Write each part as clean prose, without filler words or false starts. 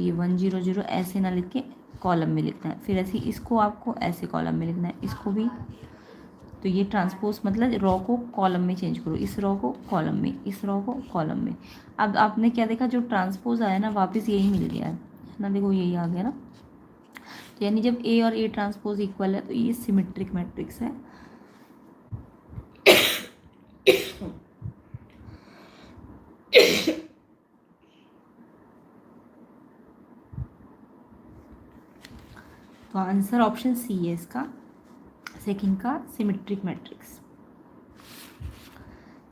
तो ये 1 0 0 ऐसे ना लिख के कॉलम में लिखना है, फिर ऐसे इसको आपको ऐसे कॉलम में लिखना है, इसको भी। तो ये ट्रांसपोज मतलब रॉ को कॉलम में चेंज करो, इस रॉ को कॉलम में, इस रॉ को कॉलम में। अब आपने क्या देखा, जो ट्रांसपोज आया ना वापस यही मिल गया है ना, देखो यही आ गया ना। तो यानी जब ए और ए ट्रांसपोज इक्वल है तो ये सिमेट्रिक मैट्रिक्स है। तो आंसर ऑप्शन सी है इसका, सेकंड का सिमेट्रिक मैट्रिक्स।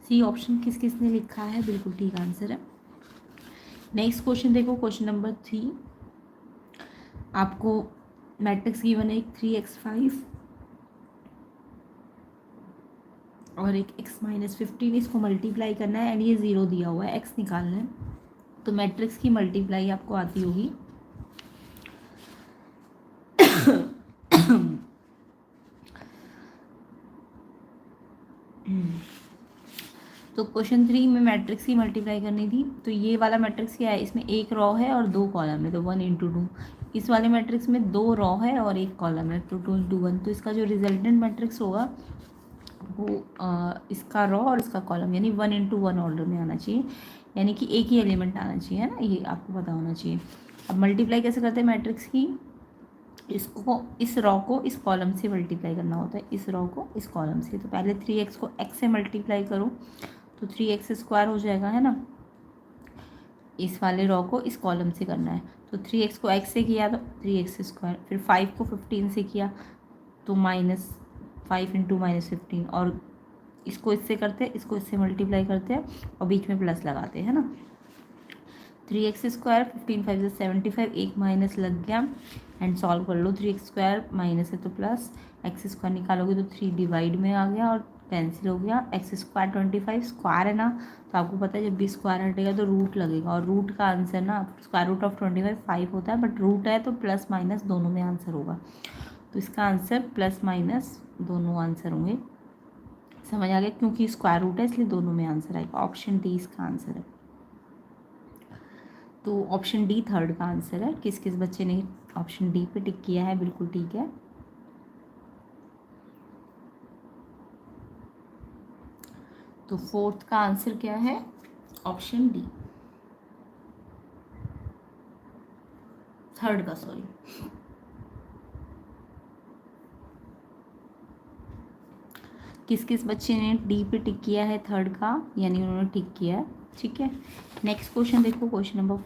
सी ऑप्शन किस किस ने लिखा है, बिल्कुल ठीक आंसर है। नेक्स्ट क्वेश्चन देखो, क्वेश्चन नंबर 3। आपको मैट्रिक्स गिवन है एक 3x5 और एक x-15, इसको मल्टीप्लाई करना है एंड ये 0 दिया हुआ है, x निकालना है। तो मैट्रिक्स की मल्टीप्लाई आपको आती होगी। तो क्वेश्चन 3 में मैट्रिक्स की मल्टीप्लाई करनी थी। तो ये वाला मैट्रिक्स क्या है, इसमें एक रॉ है और 2 कॉलम है, तो 1 × 2। इस वाले मैट्रिक्स में 2 रॉ है और 1 कॉलम है, तो 2 × 1। तो इसका जो रिजल्टेंट मैट्रिक्स होगा वो इसका रॉ और इसका कॉलम यानी 1 × 1 ऑर्डर में आना चाहिए, यानी कि एक ही एलिमेंट आना चाहिए, है ना, ये आपको पता होना चाहिए। अब मल्टीप्लाई कैसे करते हैं मैट्रिक्स की, इसको इस रॉ को इस कॉलम से मल्टीप्लाई करना होता है, इस रॉ को इस कॉलम से। तो पहले 3x को x से मल्टीप्लाई करो तो 3x² हो जाएगा, है ना। इस वाले रॉ को इस कॉलम से करना है, तो 3x को x से किया तो 3x², फिर 5 को 15 से किया तो -5 × -15, और इसको इससे करते हैं, इसको इससे मल्टीप्लाई करते हैं और बीच में प्लस लगाते हैं ना। 3x², 15 5 75, एक माइनस लग गया एंड सॉल्व कर लो। 3x² माइनस है तो प्लस, x² निकालोगे तो 3 डिवाइड में आ गया और कैंसिल हो गया। x² 25 स्क्वायर है ना, तो आपको पता है जब भी स्क्वायर हटेगा तो रूट लगेगा, और रूट का आंसर ना √25 5 होता है, बट रूट है तो प्लस माइनस दोनों में आंसर होगा। तो इसका आंसर प्लस माइनस दोनों आंसर होंगे, समझ आ गया, क्योंकि स्क्वायर रूट है इसलिए दोनों में आंसर आएगा। ऑप्शन डी इसका आंसर है। तो ऑप्शन डी थर्ड का आंसर है। किस किस बच्चे ने ऑप्शन डी पे टिक किया है, बिल्कुल ठीक है। तो फोर्थ का आंसर क्या है, ऑप्शन डी, थर्ड का, सॉरी। किस किस बच्चे ने डी पे टिक किया है थर्ड का, यानी उन्होंने टिक किया है, ठीक है। नेक्स्ट क्वेश्चन देखो, question number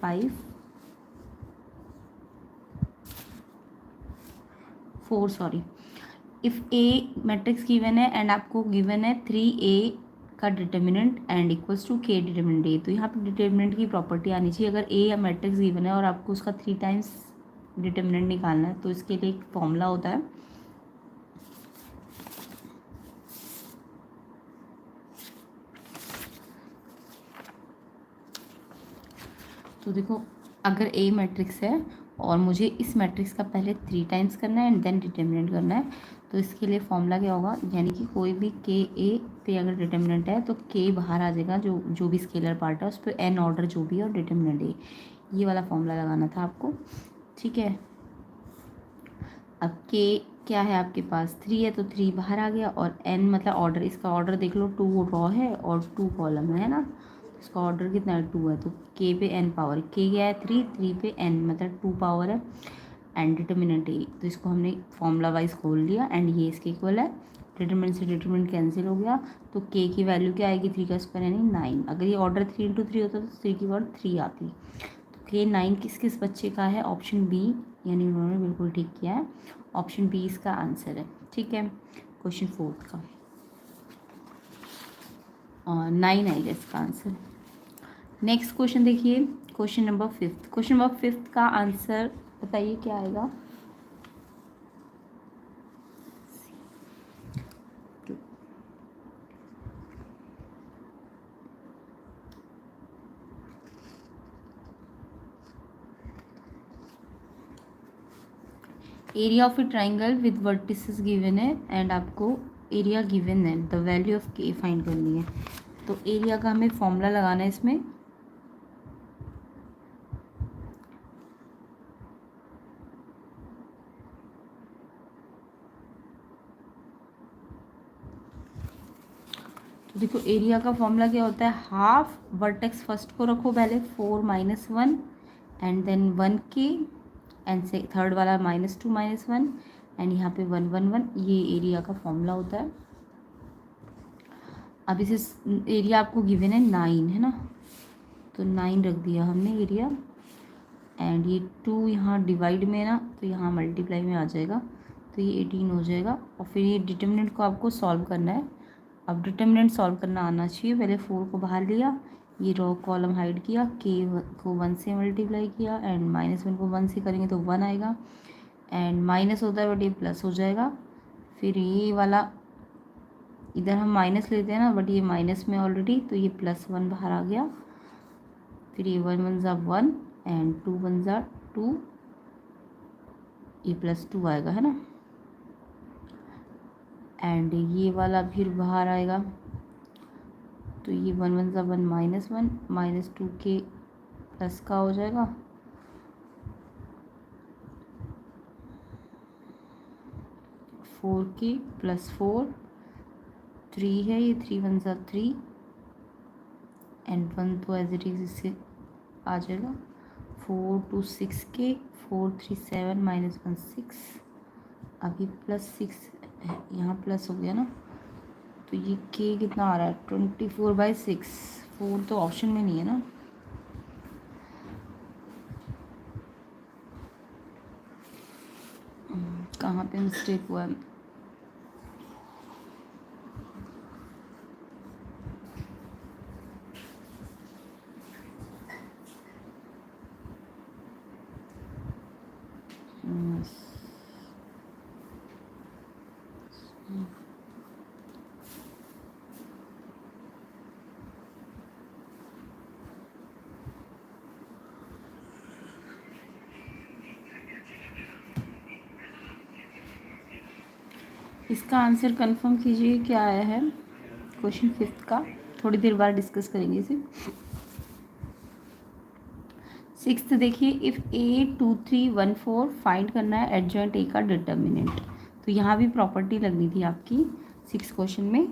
4 sorry. If a matrix given है एंड आपको गिवन है 3a का determinant and equals to k determinant a, तो यहाँ पे डिटर्मिनेंट की प्रॉपर्टी आनी चाहिए। अगर a या मैट्रिक्स गिवन है और आपको उसका 3 टाइम्स डिटर्मिनेंट निकालना है तो इसके लिए एक फॉर्मूला होता है। तो देखो, अगर ए मैट्रिक्स है और मुझे इस मैट्रिक्स का पहले 3 टाइम्स करना है एंड देन डिटर्मिनेंट करना है, तो इसके लिए फॉर्मूला क्या होगा, यानी कि कोई भी के ए पे अगर डिटर्मिनेंट है तो के बाहर आ जाएगा, जो भी स्केलर पार्ट है उस पर एन ऑर्डर जो भी है और डिटर्मिनेंट ए, ये वाला फॉर्मूला लगाना था आपको, ठीक है। अब के क्या है आपके पास, 3 है तो 3 बाहर आ गया, और एन मतलब ऑर्डर, इसका ऑर्डर देख लो, 2 रॉ है और 2 कॉलम है ना, इसका ऑर्डर कितना है, 2 है, तो के पे एन पावर, के क्या है 3, 3 पे एन मतलब 2 पावर है, एंड डिटर्मिनेंट ए, तो इसको हमने फॉर्मूला वाइज खोल लिया एंड ये इसके इक्वल है। डिटर्मिनेंट से डिटर्मिनेंट कैंसिल हो गया, तो के की वैल्यू क्या आएगी, 3 का स्क्वायर यानी 9। अगर ये ऑर्डर 3 × 3 होता तो 3 की पावर 3 आती। तो के 9 किस किस बच्चे का है, ऑप्शन बी, यानी उन्होंने बिल्कुल ठीक किया है, ऑप्शन बी इसका आंसर है, ठीक है। क्वेश्चन 4 का और 9 आएगा इसका आंसर। नेक्स्ट क्वेश्चन देखिए, क्वेश्चन नंबर 5। क्वेश्चन नंबर 5 का आंसर बताइए क्या आएगा। Area of A triangle with vertices given है एंड आपको एरिया गिवन है, द वैल्यू ऑफ के फाइंड करनी है। तो एरिया का हमें फॉर्मूला लगाना है इसमें, देखो एरिया का फॉर्मूला क्या होता है, हाफ वर्टेक्स फर्स्ट को रखो पहले 4 - 1 एंड देन 1k एंड से थर्ड वाला -2 - 1 एंड यहाँ पे 1 1 1, ये एरिया का फॉर्मूला होता है। अब इसे एरिया आपको गिवन है 9 है ना, तो 9 रख दिया हमने एरिया एंड ये 2 यहाँ डिवाइड में ना, तो यहाँ मल्टीप्लाई में आ जाएगा, तो ये 18 हो जाएगा। और फिर ये डिटर्मिनेंट को आपको सॉल्व करना है। अब डिटर्मिनेंट सॉल्व करना आना चाहिए। पहले 4 को बाहर लिया, ये रो कॉलम हाइड किया, k को 1 से मल्टीप्लाई किया एंड -1 को 1 से करेंगे तो 1 आएगा एंड माइनस होता है बट ये प्लस हो जाएगा। फिर ये वाला इधर हम माइनस लेते हैं ना, बट ये माइनस में ऑलरेडी, तो ये +1 बाहर आ गया। फिर ये 1 1 ज़ा 1 एंड 2 1 ज़ा 2, ये +2 आएगा है ना, एंड ये वाला फिर बाहर आएगा, तो ये 1 1 ज़ा 1 -1 -2 के प्लस का हो जाएगा, (4k + 4) 3 है, ये 3 1 ज़ा 3 एंड 1 तो एज इट इज़ इससे आ जाएगा। 4 2 6k 4 3 7 -1 6, अभी +6 है, यहाँ प्लस हो गया ना, तो ये k कितना आ रहा है 24/6। 4 तो ऑप्शन में नहीं है ना, कहाँ पे मिस्टेक हुआ है। इसका आंसर कंफर्म कीजिए क्या आया है क्वेश्चन 5 का, थोड़ी देर बाद डिस्कस करेंगे इसे। 6th देखिए, इफ़ A 2 3 1 4 फाइंड करना है एडजॉइंट A का डिटर्मिनेंट, तो यहाँ भी प्रॉपर्टी लगनी थी आपकी 6 क्वेश्चन में।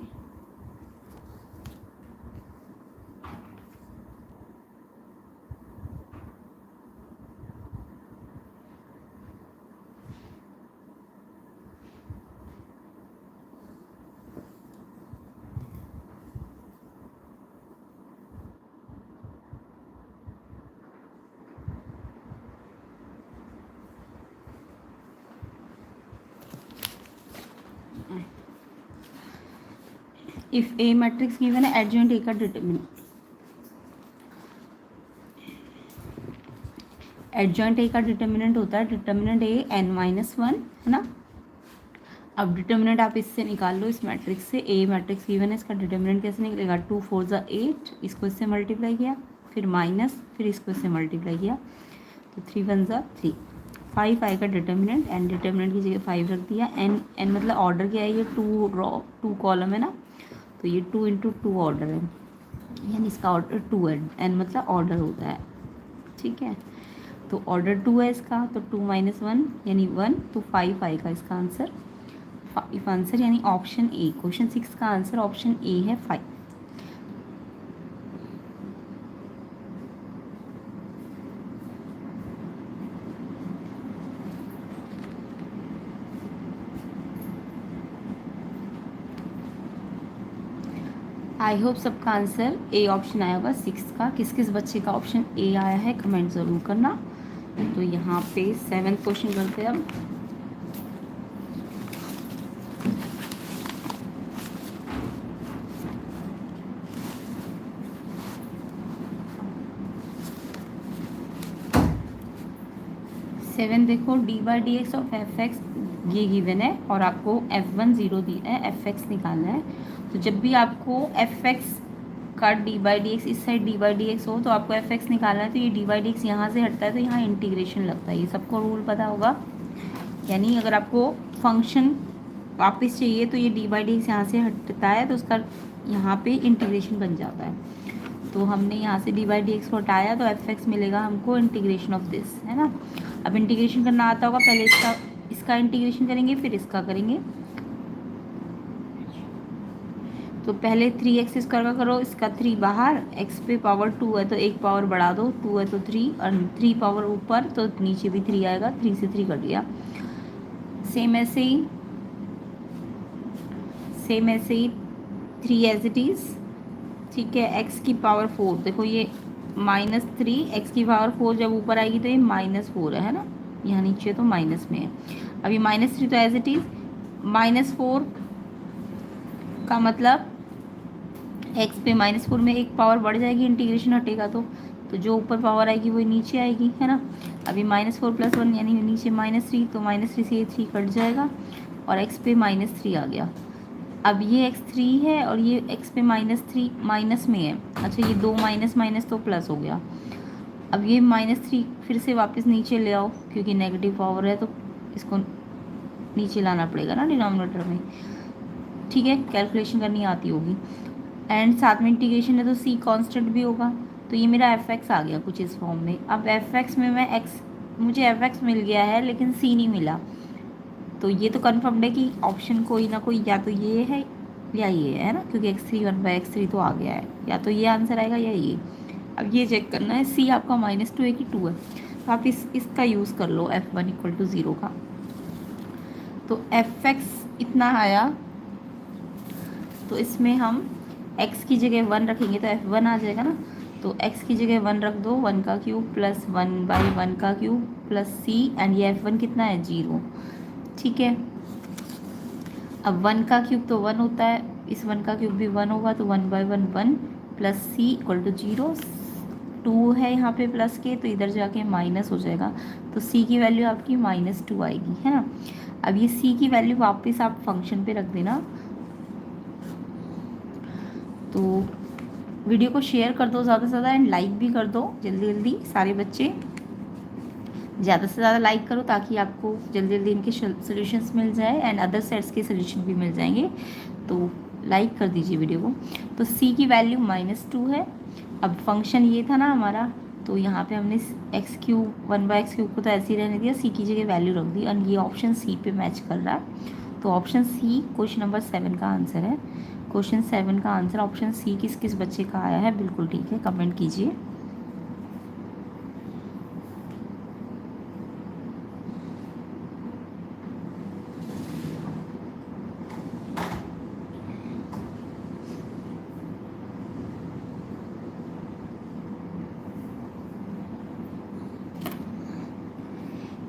इफ ए मैट्रिक्स गिवन है एडजॉइंट ए का डिटर्मिनेंट, एडजॉइंट ए का डिटर्मिनेंट होता है डिटर्मिनेंट ए n-1 है ना। अब डिटर्मिनेंट आप इससे निकाल लो, इस मैट्रिक्स से। ए मैट्रिक्स गिवन है, इसका डिटर्मिनेंट कैसे निकलेगा, 2 4 ज़ा 8, इसको इससे मल्टीप्लाई किया, फिर माइनस, फिर इसको इससे मल्टीप्लाई किया, तो 3 1 ज़ा 3, 5 आएगा डिटर्मिनेंट एंड डिटर्मिनेंट की जगह 5 रख दिया। एन मतलब ऑर्डर क्या है, ये 2 रो 2 कॉलम है ना, तो ये 2 × 2 ऑर्डर है, यानी इसका ऑर्डर 2 है, एन मतलब ऑर्डर होता है, ठीक है। तो ऑर्डर 2 है इसका, तो 2 - 1 यानी 1, तो 5 आएगा इसका आंसर। 5 आंसर यानी ऑप्शन ए, क्वेश्चन 6 का आंसर ऑप्शन ए है 5। आई होप सबका आंसर ए ऑप्शन आया होगा 6 का। किस किस बच्चे का ऑप्शन ए आया है कमेंट ज़रूर करना। तो यहाँ पे 7th क्वेश्चन करते हैं अब। देखो d/dx ऑफ fx ये गिवन है और आपको f1 0 दिया है, fx निकालना है। तो जब भी आपको fx का d/dx इस साइड d/dx हो तो आपको fx निकालना है, तो ये d/dx यहाँ से हटता है तो यहाँ इंटीग्रेशन लगता है, ये सबको रूल पता होगा। यानी अगर आपको फंक्शन वापस चाहिए तो ये d/dx यहाँ से हटता है तो उसका यहाँ पे इंटीग्रेशन बन जाता है। तो हमने यहाँ से d/dx को हटाया तो fx मिलेगा हमको इंटीग्रेशन ऑफ दिस, है ना। अब इंटीग्रेशन करना आता होगा, पहले इसका इंटीग्रेशन करेंगे फिर इसका करेंगे। तो पहले 3x² का करो, इसका 3 बाहर, x पे पावर 2 है तो एक पावर बढ़ा दो, 2 है तो 3 और 3 पावर ऊपर तो नीचे भी 3 आएगा, 3 से 3 कट गया। सेम ऐसे ही 3 एज इट इज़, ठीक है। x की पावर 4, देखो ये -3, x की पावर 4 जब ऊपर आएगी तो ये -4 है ना, यहाँ नीचे तो माइनस में है। अब ये -3 तो एज इट इज़, -4 का मतलब x पे -4 में एक पावर बढ़ जाएगी, इंटीग्रेशन हटेगा तो जो ऊपर पावर आएगी वो नीचे आएगी, है ना। अभी -4 + 1 यानी नीचे -3, तो -3 से ये 3 कट जाएगा और x पे -3 आ गया। अब ये x3 है और ये x पे -3 माइनस में है। अच्छा, ये 2 माइनस माइनस तो प्लस हो गया। अब ये -3 फिर से वापस नीचे ले आओ, क्योंकि नेगेटिव पावर है तो इसको नीचे लाना पड़ेगा ना डिनोमिनेटर में, ठीक है। कैलकुलेशन करनी आती होगी। एंड साथ में इंटीग्रेशन है तो c कांस्टेंट भी होगा। तो ये मेरा fx आ गया कुछ इस फॉर्म में। अब fx में मुझे fx मिल गया है लेकिन c नहीं मिला, तो ये तो कन्फर्म्ड है कि ऑप्शन कोई ना कोई या तो ये है या ये है ना, क्योंकि x3 1/x3 तो आ गया है, या तो ये आंसर आएगा या ये। अब ये चेक करना है c आपका -2 है कि 2 है, तो आप इसका यूज़ कर लो f1 = 0 का। तो fx इतना आया, तो इसमें हम x की जगह 1 रखेंगे तो f1 आ जाएगा ना। तो x की जगह 1 रख दो, 1 का क्यूब प्लस 1/1 का क्यूब प्लस c, एंड ये f1 कितना है 0, ठीक है। अब 1 का क्यूब तो 1 होता है, इस 1 का क्यूब भी 1 होगा, तो 1/1 1 प्लस c = 0। 2 है यहाँ पे प्लस के, तो इधर जाके माइनस हो जाएगा, तो c की वैल्यू आपकी -2 आएगी, है ना। अब ये c की वैल्यू वापस आप फंक्शन पे रख देना। तो वीडियो को शेयर कर दो ज़्यादा से ज़्यादा एंड लाइक भी कर दो जल्दी जल्दी, सारे बच्चे ज़्यादा से ज़्यादा लाइक करो ताकि आपको जल्दी जल्दी इनके सोल्यूशंस मिल जाए एंड अदर सेट्स के सोल्यूशन भी मिल जाएंगे। तो लाइक कर दीजिए वीडियो को। तो c की वैल्यू -2 है। अब फंक्शन ये था ना हमारा, तो यहाँ पे हमने x³ 1/x³ को तो ऐसे ही रहने दिया, c की जगह वैल्यू रख दी, और ये ऑप्शन c पे मैच कर रहा है। तो ऑप्शन c क्वेश्चन नंबर 7 का आंसर है। क्वेश्चन 7 का आंसर ऑप्शन सी किस किस बच्चे का आया है, बिल्कुल ठीक है, कमेंट कीजिए।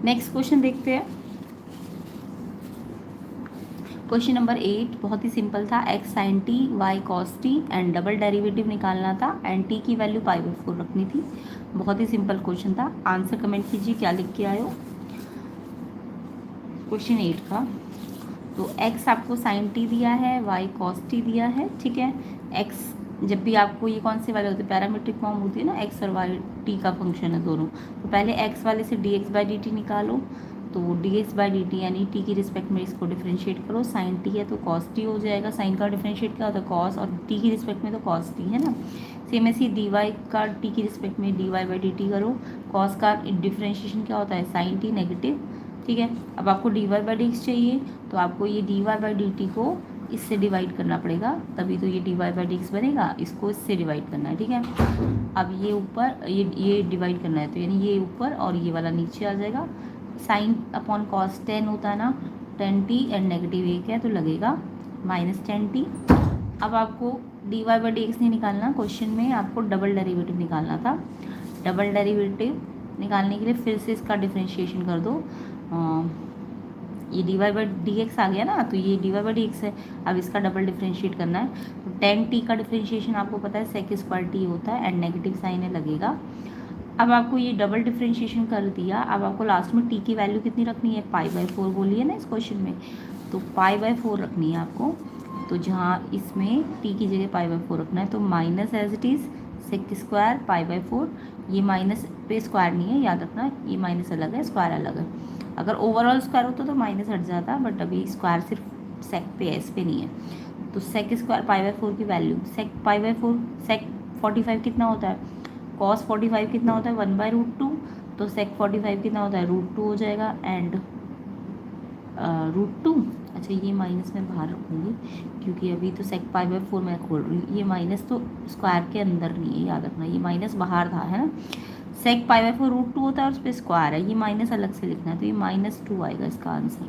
नेक्स्ट क्वेश्चन देखते हैं। क्वेश्चन नंबर 8 बहुत ही सिंपल था। x sin t y cos t and double derivative निकालना था एंड t की वैल्यू π/4 रखनी थी। बहुत ही सिंपल क्वेश्चन था। आंसर कमेंट कीजिए क्या लिख के आए हो क्वेश्चन 8 का। तो x आपको sin t दिया है, y cos t दिया है, ठीक है। x जब भी आपको ये कौन से वाले होते हैं, पैरामीट्रिक फॉर्म होती है ना, x और y t का फंक्शन है दोनों। तो पहले x वाले से dx/dt निकालो, तो dx/dt यानी t की रिस्पेक्ट में इसको डिफ्रेंशिएट करो। sin t है तो cos t हो जाएगा, साइन का डिफ्रेंशिएट क्या होता है cos, और t की रिस्पेक्ट में तो cos t है ना। सेम ऐसे dy का t की रिस्पेक्ट में dy/dt करो। cos का डिफ्रेंशिएशन क्या होता है sin t नेगेटिव, ठीक है। अब आपको dy/dx चाहिए, तो आपको ये dy/dt को इससे डिवाइड करना पड़ेगा, तभी तो ये dy/dx बनेगा, इसको इससे डिवाइड करना है, ठीक है। अब ये ऊपर ये डिवाइड करना है, तो यानी ये ऊपर और ये वाला नीचे आ जाएगा। साइन अपॉन कॉस 10 होता है ना, 10t एंड नेगेटिव 1 है तो लगेगा -10t। अब आपको dy/dx नहीं निकालना, क्वेश्चन में आपको डबल डेरिवेटिव निकालना था। डबल डेरिवेटिव निकालने के लिए फिर से इसका डिफ्रेंशिएशन कर दो। ये dy/dx आ गया ना, तो ये dy/dx है। अब इसका डबल डिफ्रेंशिएट करना है, तो 10t का डिफ्रेंशिएशन आपको पता है sec² t होता है एंड नेगेटिव साइन है लगेगा। अब आपको ये डबल डिफ्रेंशिएशन कर दिया, अब आपको लास्ट में t की वैल्यू कितनी रखनी है, π/4 बोली है ना इस क्वेश्चन में, तो π/4 रखनी है आपको। तो जहाँ इसमें t की जगह π/4 रखना है, तो minus as it is sec² π/4। ये माइनस पे स्क्वायर नहीं है, याद रखना, ये माइनस अलग है स्क्वायर अलग है। अगर ओवरऑल स्क्वायर होता तो माइनस हट जाता, बट अभी स्क्वायर सिर्फ सेक पे है, इस पे नहीं है। तो sec² π/4 की वैल्यू sec 45 कितना होता है, cos 45 कितना होता है 1/√2, तो sec 45 कितना होता है √2 हो जाएगा। एंड √2। अच्छा ये माइनस मैं बाहर रखूँगी क्योंकि अभी तो सेक पाई बाई 4 मैं खोल रही हूँ। ये माइनस तो स्क्वायर के अंदर नहीं है, याद रखना, ये माइनस बाहर था, है ना। सेक पाई बाई 4 √2 होता है और उस पर स्क्वायर है, ये माइनस अलग से लिखना है, तो ये -2 आएगा इसका आंसर।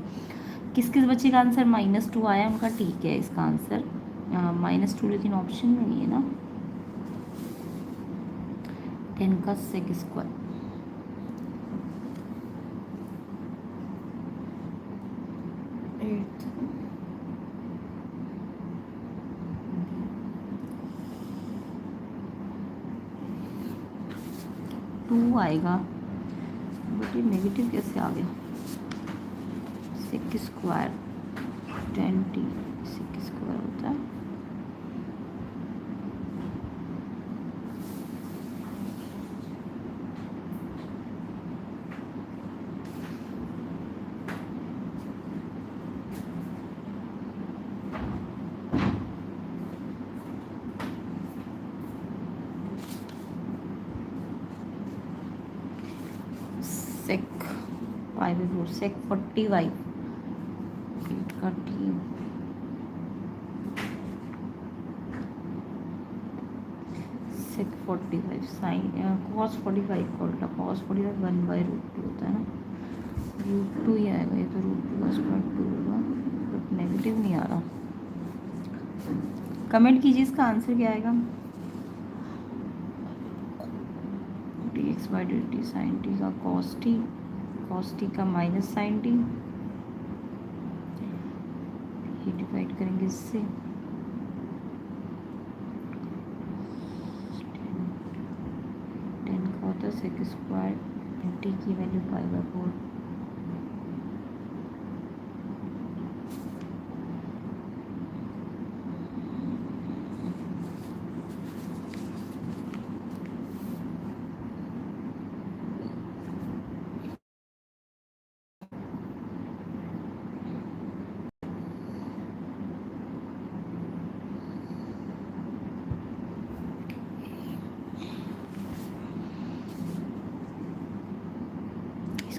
किस किस बच्चे का आंसर -2 आया उनका ठीक है इसका आंसर -2, लेकिन ऑप्शन में नहीं है ना। 10 का सेक स्क्वायर, 2 आएगा, बट ये नेगेटिव कैसे आ गया। सेक स्क्वायर 20 सेक स्क्वायर होता है सेक पाई बाई 4, सेक 45 8 का टी, सेक 45 साइन कॉस 45 का उल्टा कॉस 45 1/√2 होता है ना, √2 ही आएगा, ये तो √2 का स्क्वायर 2 होगा, बट नेगेटिव नहीं आ रहा। कमेंट कीजिए इसका आंसर क्या आएगा। dx/dt साइन टी का कॉस टी का माइनस साइन टी, ये डिवाइड करेंगे इससे, 10 का होता है सेक स्क्वायर, टी की वैल्यू पाई बाई 4।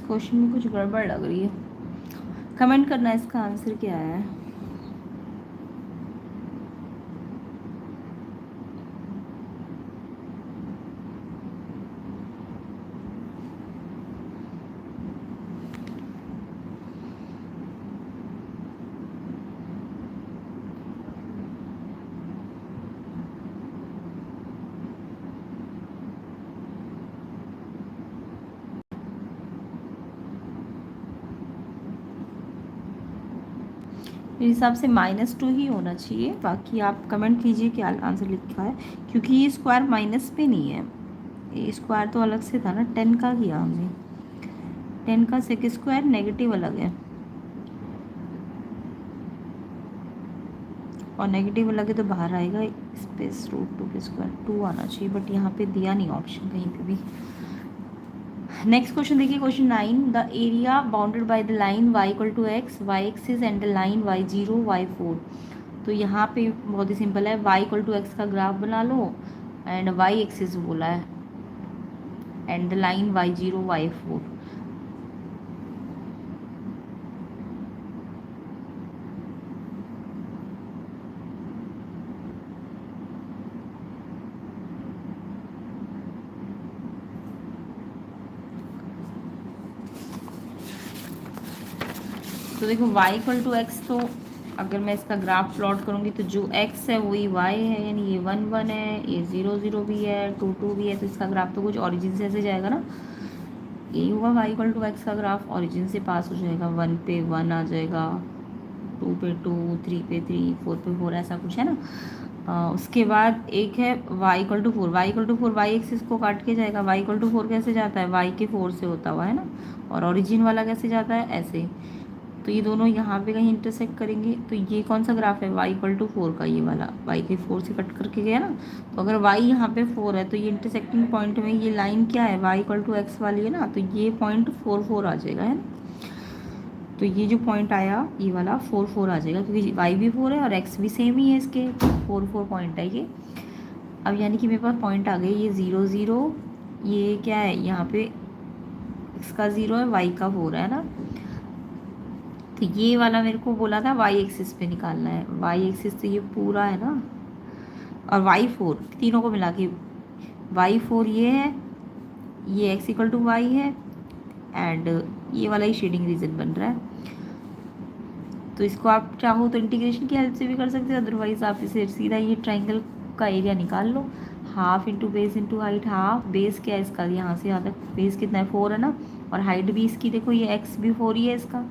क्वेश्चन में कुछ गड़बड़ लग रही है, कमेंट करना इसका आंसर क्या है। मेरे हिसाब से -2 ही होना चाहिए, बाकी आप कमेंट कीजिए क्या आंसर लिखा है, क्योंकि ये स्क्वायर माइनस पे नहीं है, ये स्क्वायर तो अलग से था ना, 10 का किया हमने, 10 का सेक स्क्वायर नेगेटिव अलग है, और नेगेटिव अलग है तो बाहर आएगा स्पेस √2 के स्क्वायर 2 आना चाहिए, बट यहाँ पे दिया नहीं ऑप्शन कहीं पे भी। नेक्स्ट क्वेश्चन देखिए, question 9, the area bounded by the line y = x, y axis and the line y0 y4। तो यहाँ पे बहुत ही सिंपल है, y = x का ग्राफ बना लो एंड y एक्सिस बोला है and the line y0 y4। तो देखो y = x, तो अगर मैं इसका ग्राफ प्लॉट करूँगी तो जो x है वही y है, यानी ये 1 1 है, ये 0 0 भी है, 2 2 भी है, तो इसका ग्राफ तो कुछ ओरिजिन से ऐसे जाएगा ना, यही होगा y = x का ग्राफ, ओरिजिन से पास हो जाएगा, 1 पे 1 आ जाएगा, 2 पे 2, 3 पे 3, 4 पे 4, ऐसा कुछ है ना। उसके बाद एक है y = 4, y = 4 y एक्सिस को काट के जाएगा, y = 4 कैसे जाता है, y के 4 से होता हुआ, है ना, और ओरिजिन वाला कैसे जाता है, ऐसे, तो ये दोनों यहाँ पे कहीं इंटरसेक्ट करेंगे, तो ये कौन सा ग्राफ है, y = 4 का, ये वाला y के 4 से कट करके गया ना, तो अगर y यहाँ पे 4 है तो ये इंटरसेक्टिंग पॉइंट में ये लाइन क्या है, y = x वाली है ना, तो ये पॉइंट 4 4 आ जाएगा, है ना, तो ये जो पॉइंट आया ये वाला 4 4 आ जाएगा, क्योंकि y भी 4 है और x भी सेम ही है इसके, 4 4 पॉइंट है ये। अब यानी कि मेरे पास पॉइंट आ गए, ये 0 0, ये क्या है यहाँ पे x का 0 है, y का 4 है ना, तो ये वाला मेरे को बोला था वाई एक्सिस पे निकालना है। वाई एक्सिस तो ये पूरा है ना, और वाई फोर तीनों को मिला के वाई फोर ये है, ये एक्स इक्वल टू वाई है, एंड ये वाला ही शेडिंग रीजन बन रहा है। तो इसको आप चाहो तो इंटीग्रेशन की हेल्प से भी कर सकते हो, अदरवाइज आप इसे सीधा ये ट्राइंगल का एरिया निकाल लो। Half into base into height, half base क्या है इसका, यहाँ से यहाँ तक बेस कितना है 4 है ना, और हाइट भी इसकी देखो ये एक्स भी 4 ही है इसका,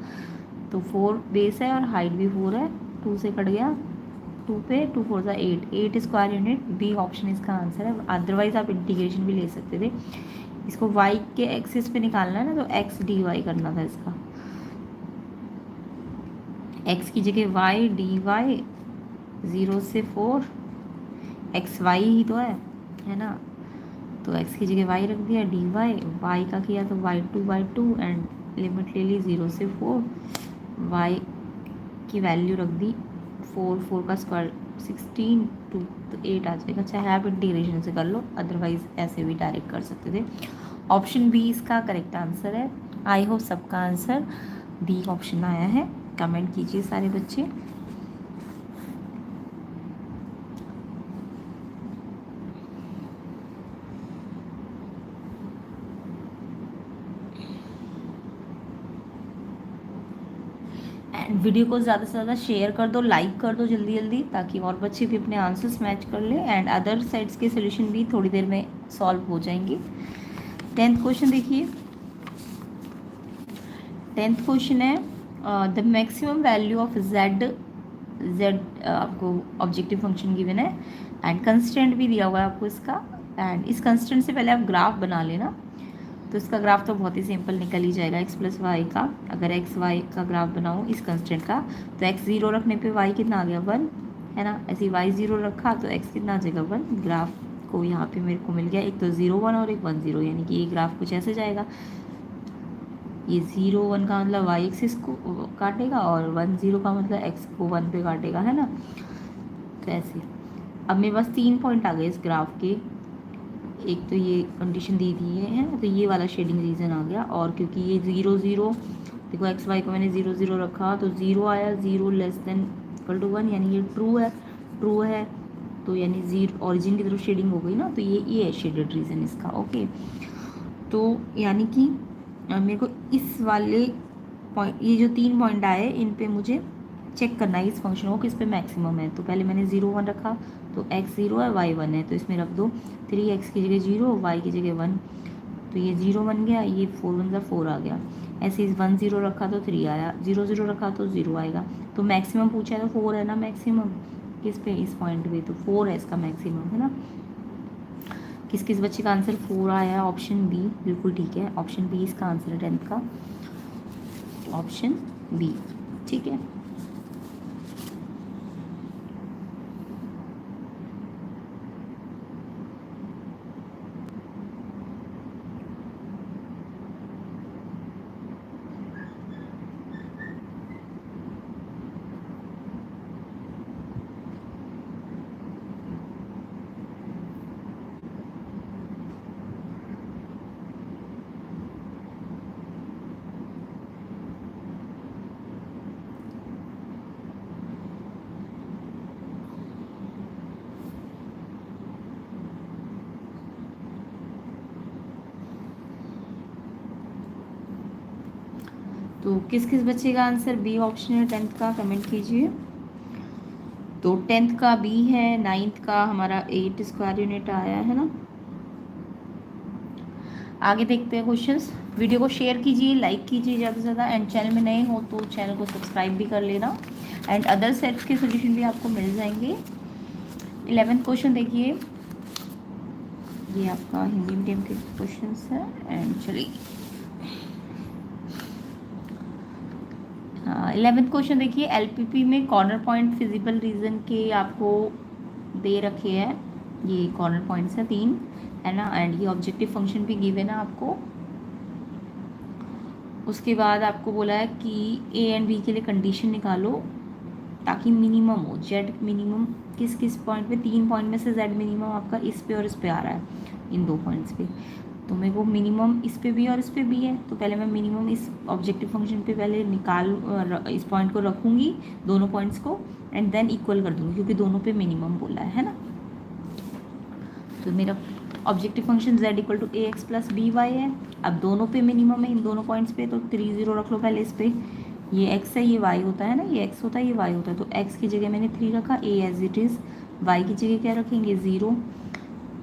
तो 4 बेस है और हाइट भी 4 है, 2 से कट गया, 2 पे 2 4 सा 8 स्क्वायर यूनिट। बी ऑप्शन इसका आंसर है। अदरवाइज आप इंटीग्रेशन भी ले सकते थे। इसको वाई के एक्सिस पे निकालना है ना, तो एक्स डी वाई करना था इसका, एक्स की जगह वाई डी वाई, 0 से 4, एक्स वाई ही तो है ना, तो एक्स की जगह वाई रख दिया, डी वाई, वाई का किया तो y2/2 एंड लिमिट ले ली 0 से 4, वाई की वैल्यू रख दी 4 का स्क्वायर 16, 2 तो 8 आ जाएगा। चाहे आप इंटीग्रेशन से कर लो, अदरवाइज ऐसे भी डायरेक्ट कर सकते थे। ऑप्शन बी इसका करेक्ट आंसर है। आई होप सबका आंसर डी ऑप्शन आया है। कमेंट कीजिए सारे बच्चे। एंड वीडियो को ज़्यादा से ज़्यादा शेयर कर दो, लाइक कर दो जल्दी जल्दी, ताकि और बच्चे भी अपने आंसर्स मैच कर ले, एंड अदर साइड्स के सोल्यूशन भी थोड़ी देर में सॉल्व हो जाएंगे। 10th क्वेश्चन देखिए। 10th क्वेश्चन है the maximum value of Z आपको ऑब्जेक्टिव फंक्शन गिवन है एंड कंस्टेंट भी दिया हुआ है आपको इसका, एंड इस कंस्टेंट से पहले आप ग्राफ बना लेना। तो इसका ग्राफ तो बहुत ही सिंपल निकल ही जाएगा, x प्लस वाई का। अगर एक्स वाई का ग्राफ बनाऊँ इस कंस्टेंट का, तो x 0 रखने पे y कितना आ गया 1 है ना, ऐसे y 0 रखा तो x कितना आ जाएगा 1। ग्राफ को यहाँ पे मेरे को मिल गया, एक तो 0 1 और एक 1 0, यानी कि ये ग्राफ कुछ ऐसे जाएगा। ये 0 1 का मतलब y एक्सिस को काटेगा और 1 0 का मतलब x को 1 पे काटेगा, है ना। तो ऐसे अब मेरे पास 3 पॉइंट आ गए इस ग्राफ के। एक तो ये कंडीशन दी थी है ना, तो ये वाला शेडिंग रीजन आ गया, और क्योंकि ये 0 0 देखो एक्स वाई को मैंने 0 0 रखा तो 0 आया, 0 लेस देन इक्वल टू 1, यानी ये ट्रू है तो यानी 0 ऑरिजिन की तरफ शेडिंग हो गई ना, तो ये है शेडेड रीजन इसका। ओके, तो यानी कि मेरे को इस वाले पॉइंट, ये जो 3 पॉइंट आए इन पे मुझे चेक करना है इस फंक्शन को किस पे मैक्सिमम है। तो पहले मैंने 0 1 रखा, तो x 0 है y 1 है, तो इसमें रख दो 3x की जगह 0 y की जगह 1, तो ये 0 बन गया, ये 4 1 4 आ गया। ऐसे 1 0 रखा तो 3 आया, 0 0 रखा तो 0 आएगा। तो मैक्सिमम पूछा है तो 4 है ना मैक्सिमम, किस पे इस पॉइंट पे, तो 4 है इसका मैक्सिमम, है ना। किस किस बच्चे का आंसर 4 आया है, ऑप्शन बी बिल्कुल ठीक है, ऑप्शन बी इसका आंसर है 10th का, ऑप्शन बी ठीक है। तो किस किस बच्चे का आंसर बी ऑप्शन है 10th का, कमेंट कीजिए। तो 10th का बी है, 9th का हमारा 8 स्क्वायर यूनिट आया है ना। आगे देखते हैं क्वेश्चंस। वीडियो को शेयर कीजिए, लाइक कीजिए ज़्यादा से ज़्यादा, एंड चैनल में नए हो तो चैनल को सब्सक्राइब भी कर लेना, एंड अदर सेट्स के सोल्यूशन भी आपको मिल जाएंगे। 11th क्वेश्चन देखिए, ये आपका हिंदी मीडियम के क्वेश्चन है, एंड चलिए 11th क्वेश्चन देखिए। एलपीपी में कॉर्नर पॉइंट फिजिबल रीजन के आपको दे रखे हैं, ये कॉर्नर पॉइंट्स है 3 है ना, एंड ये ऑब्जेक्टिव फंक्शन भी गिवन है आपको। उसके बाद आपको बोला है कि ए एंड बी के लिए कंडीशन निकालो ताकि मिनिमम हो, जेड मिनिमम किस किस पॉइंट पे, 3 पॉइंट में से जेड मिनिमम आपका इस पे और इस पे आ रहा है, इन 2 पॉइंट्स पे। तो मेरे को मिनिमम इस पे भी और इस पे भी है, तो पहले मैं मिनिमम इस ऑब्जेक्टिव फंक्शन पे पहले इस पॉइंट को रखूँगी, दोनों पॉइंट्स को, एंड देन इक्वल कर दूँगी क्योंकि दोनों पे मिनिमम बोला है ना। तो मेरा objective function z equal to a x plus b y है। अब दोनों पे मिनिमम है इन दोनों पॉइंट्स पे, तो 3 0 रख लो पहले इस पे। ये x है, ये y होता है ना, ये x होता है, ये y होता है, तो x की जगह मैंने 3 रखा, a as it is. y की जगह क्या रखेंगे 0,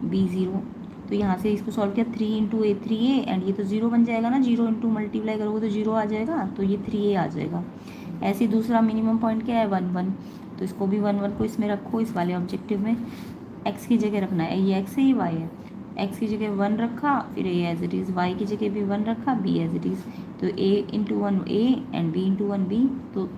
b 0। तो यहाँ से इसको सॉल्व किया, 3 इंटू ए 3a, एंड ये तो 0 बन जाएगा ना, 0 इंटू मल्टीप्लाई करोगे तो 0 आ जाएगा, तो ये 3a आ जाएगा। ऐसे ही दूसरा मिनिमम पॉइंट क्या है 1 1, तो इसको भी 1 1 को इसमें रखो, इस वाले ऑब्जेक्टिव में। x की जगह रखना है, ये x है ये y है, x की जगह 1 रखा, फिर a as it is, y की जगह भी 1 रखा, b एज इट इज़, तो a into 1 a and b into 1 b, तो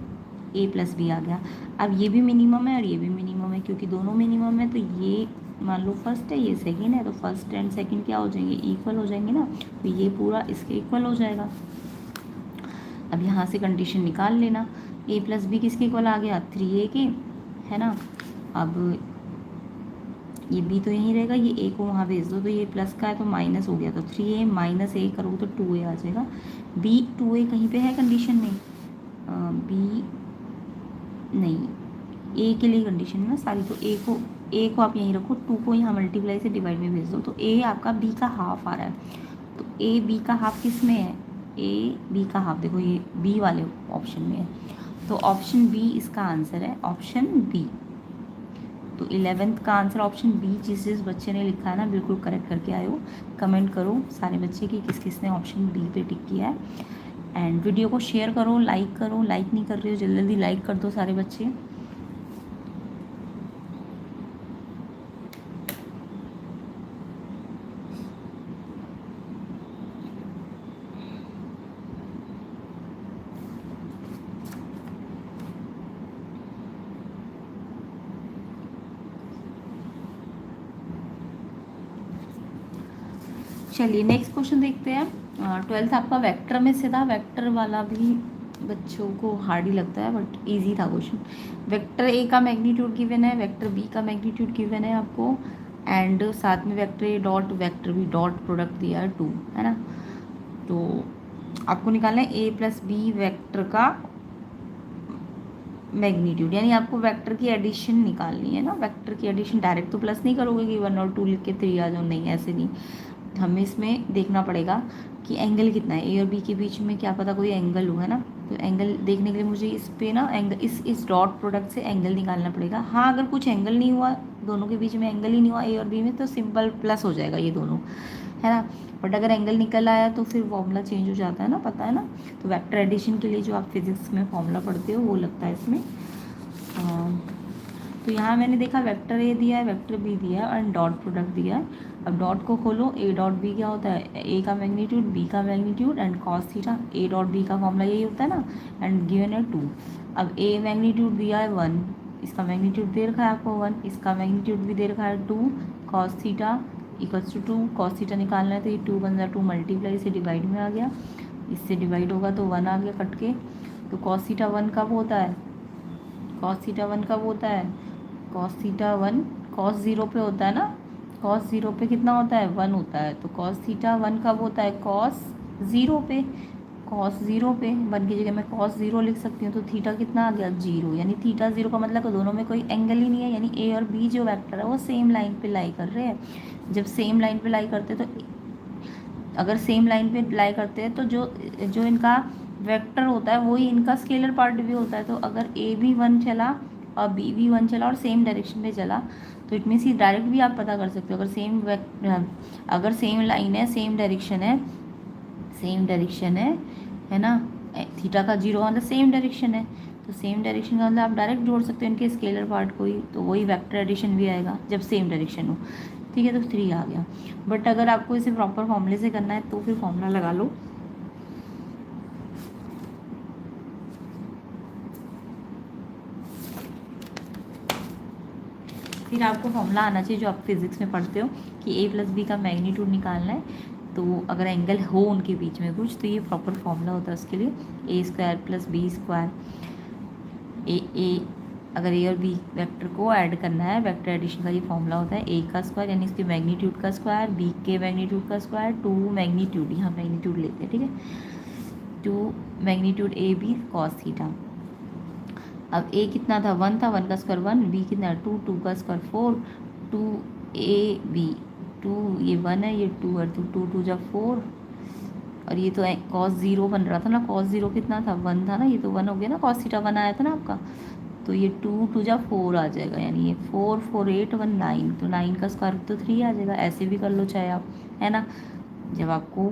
a प्लस b आ गया। अब ये भी मिनिमम है और ये भी मिनिमम है, क्योंकि दोनों मिनिमम है, तो ये मान लो फर्स्ट है, ये सेकंड है, तो फर्स्ट एंड सेकंड क्या हो जाएंगे इक्वल हो जाएंगे ना, तो ये पूरा इसके इक्वल हो जाएगा। अब यहाँ से कंडीशन निकाल लेना, a प्लस बी किसके इक्वल आ गया 3a के, है ना। अब ये b तो यहीं रहेगा, ये a को वहाँ भेज दो, तो ये प्लस का है तो माइनस हो गया, तो 3a माइनस a करोगे तो 2a आ जाएगा। b 2a कहीं पे है कंडीशन में, b नहीं, a के लिए कंडीशन है ना सारी, तो a को आप यहीं रखो, 2 को यहाँ मल्टीप्लाई से डिवाइड में भेज दो, तो a आपका b का हाफ आ रहा है। तो a b का हाफ किस में है, a b का हाफ देखो ये b वाले ऑप्शन में है, तो ऑप्शन b इसका आंसर है, ऑप्शन b। तो 11th का आंसर ऑप्शन बी, जिस बच्चे ने लिखा है ना बिल्कुल करेक्ट करके आए हो। कमेंट करो सारे बच्चे कि किस किस ने ऑप्शन बी पे टिक किया है, एंड वीडियो को शेयर करो, लाइक करो, लाइक नहीं कर रहे हो जल्दी जल्दी लाइक कर दो सारे बच्चे। चलिए नेक्स्ट क्वेश्चन देखते हैं। 12th आपका वेक्टर में से था, वेक्टर वाला भी बच्चों को हार्ड ही लगता है बट इजी था क्वेश्चन। वेक्टर ए का मैग्नीट्यूड गिवन है, वेक्टर बी का मैग्नीट्यूड गिवन है आपको, एंड साथ में vector a dot vector b dot product दिया है 2, है ना। तो आपको निकालना है ए प्लस बी वेक्टर का मैग्नीट्यूड, यानी आपको वेक्टर की एडिशन निकालनी है ना। वेक्टर की एडिशन डायरेक्ट तो प्लस नहीं करोगे कि 1 और 2 लिख के 3 आ जाओ, नहीं ऐसे नहीं, हमें इसमें देखना पड़ेगा कि एंगल कितना है ए और बी के बीच में, क्या पता कोई एंगल हो, है ना। तो एंगल देखने के लिए मुझे इस पे ना एंगल इस डॉट प्रोडक्ट से एंगल निकालना पड़ेगा। हाँ अगर कुछ एंगल नहीं हुआ, दोनों के बीच में एंगल ही नहीं हुआ ए और बी में, तो सिंपल प्लस हो जाएगा ये दोनों, है ना। बट अगर एंगल निकल आया तो फिर फॉर्मूला चेंज हो जाता है ना, पता है ना। तो वेक्टर एडिशन के लिए जो आप फिजिक्स में फॉर्मूला पढ़ते हो वो लगता है इसमें। तो यहाँ मैंने देखा वेक्टर ए दिया है, वेक्टर बी दिया है और डॉट प्रोडक्ट दिया है। अब डॉट को खोलो, ए डॉट बी क्या होता है, ए का मैग्नीट्यूड बी का magnitude and cos theta, a dot b का फॉर्मूला यही होता है ना, एंड गिवन है 2। अब ए मैग्नीट्यूड दिया है 1, इसका मैग्नीट्यूड दे रखा है आपको 1, इसका मैग्नीट्यूड भी दे रखा है 2, cos theta equals to 2, cos theta निकालना है तो ये 2 बन जाए 2 मल्टीप्लाई से डिवाइड में आ गया, इससे डिवाइड होगा तो 1 आ गया कट के। तो कॉस थीटा 1 कब होता है, कॉस थीटा 1 कब होता है, कॉस थीटा 1 कॉस 0 पे होता है ना, कॉस 0 पे कितना होता है 1 होता है, तो कॉस थीटा 1 कब होता है कॉस 0 पे, कॉस 0 पे 1 की जगह मैं कॉस 0 लिख सकती हूँ, तो थीटा कितना आ गया 0, यानी थीटा 0 का मतलब दोनों में कोई एंगल ही नहीं है, यानी ए और बी जो वेक्टर है वो सेम लाइन पे लाई कर रहे हैं। जब सेम लाइन पे लाई करते हैं तो अगर सेम लाइन पे लाई करते हैं तो जो इनका वेक्टर होता है वही इनका स्केलर पार्ट भी होता है। तो अगर ए भी 1 चला और बी भी 1 चला और सेम डायरेक्शन में चला, तो इट मीन्स डायरेक्ट भी आप पता कर सकते हो, अगर सेम लाइन है, सेम डायरेक्शन है ना, थीटा का 0 मतलब सेम डायरेक्शन है, तो सेम डायरेक्शन का मतलब आप डायरेक्ट जोड़ सकते हो इनके स्केलर पार्ट को ही, तो वही वेक्टर एडिशन भी आएगा जब सेम डायरेक्शन हो, ठीक है। तो 3 आ गया। बट अगर आपको इसे प्रॉपर फॉर्मूले से करना है तो फिर फॉर्मूला लगा लो। फिर आपको फॉर्मूला आना चाहिए जो आप फिजिक्स में पढ़ते हो कि ए प्लस बी का मैग्नीट्यूड निकालना है, तो अगर एंगल हो उनके बीच में कुछ, तो ये प्रॉपर फॉर्मूला होता है उसके लिए, ए स्क्वायर प्लस बी स्क्वायर, ए अगर ए और बी वेक्टर को ऐड करना है, वेक्टर एडिशन का ये फॉर्मूला होता है ए का स्क्वायर यानी इसके मैग्नीट्यूड का स्क्वायर, बी के मैग्नीट्यूड का स्क्वायर, टू मैग्नीट्यूड, यहाँ मैग्नीट्यूड लेते हैं, ठीक है, two magnitude a b cos theta. अब ए कितना था, 1 था, 1 का स्क्वायर 1, बी कितना 2, 2 का स्क्वायर 4, 2 ए बी 2, ये 1 है, ये 2 है, तो 2 2 जा 4, और ये तो कॉस 0 बन रहा था ना, कॉस 0 कितना था 1 था ना, ये तो 1 हो गया ना, कॉस थीटा 1 आया था ना आपका, तो ये 2 2 जा 4 आ जाएगा, यानी ये 4 4 8 1 9, तो 9 का स्क्वायर तो 3 आ जाएगा। ऐसे भी कर लो चाहे आप, है ना, जब आपको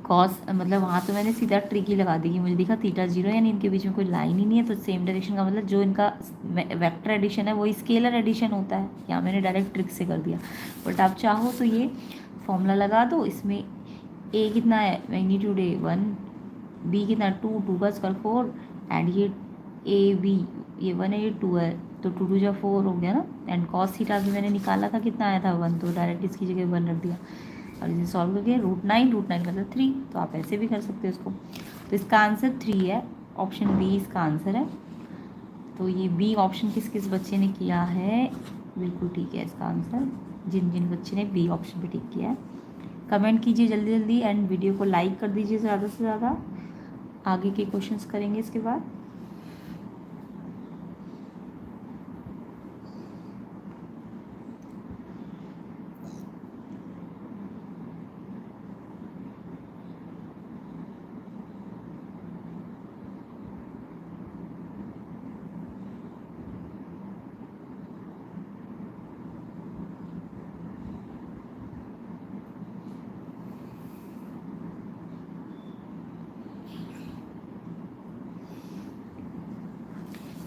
कॉस मतलब वहाँ तो मैंने सीधा ट्रिक ही लगा दी कि मुझे दिखा थीटा 0 यानी इनके बीच में कोई लाइन ही नहीं है, तो सेम डायरेक्शन का मतलब जो इनका वेक्टर एडिशन है वो स्केलर एडिशन होता है, यहाँ मैंने डायरेक्ट ट्रिक से कर दिया। बट आप चाहो तो ये फॉर्मूला लगा दो, इसमें ए कितना है मैग्नीट्यूड ए 1, बी कितना 2, 2 का स्क्वायर 4, एंड ये ए बी ये 1 है, ये 2 है, तो 2 2 जा 4 हो गया ना, एंड कॉस थीटा भी मैंने निकाला था कितना आया था 1, तो डायरेक्ट इसकी जगह 1 रख दिया, और इसे सॉल्व करके √9 मतलब 3, तो आप ऐसे भी कर सकते हो इसको। तो इसका आंसर 3 है, ऑप्शन बी इसका आंसर है। तो ये बी ऑप्शन किस किस बच्चे ने किया है, बिल्कुल ठीक है इसका आंसर, जिन जिन बच्चे ने बी ऑप्शन पे टिक किया है। कमेंट कीजिए जल्दी जल्दी एंड वीडियो को लाइक कर दीजिए ज़्यादा से ज़्यादा। आगे के क्वेश्चंस करेंगे इसके बाद।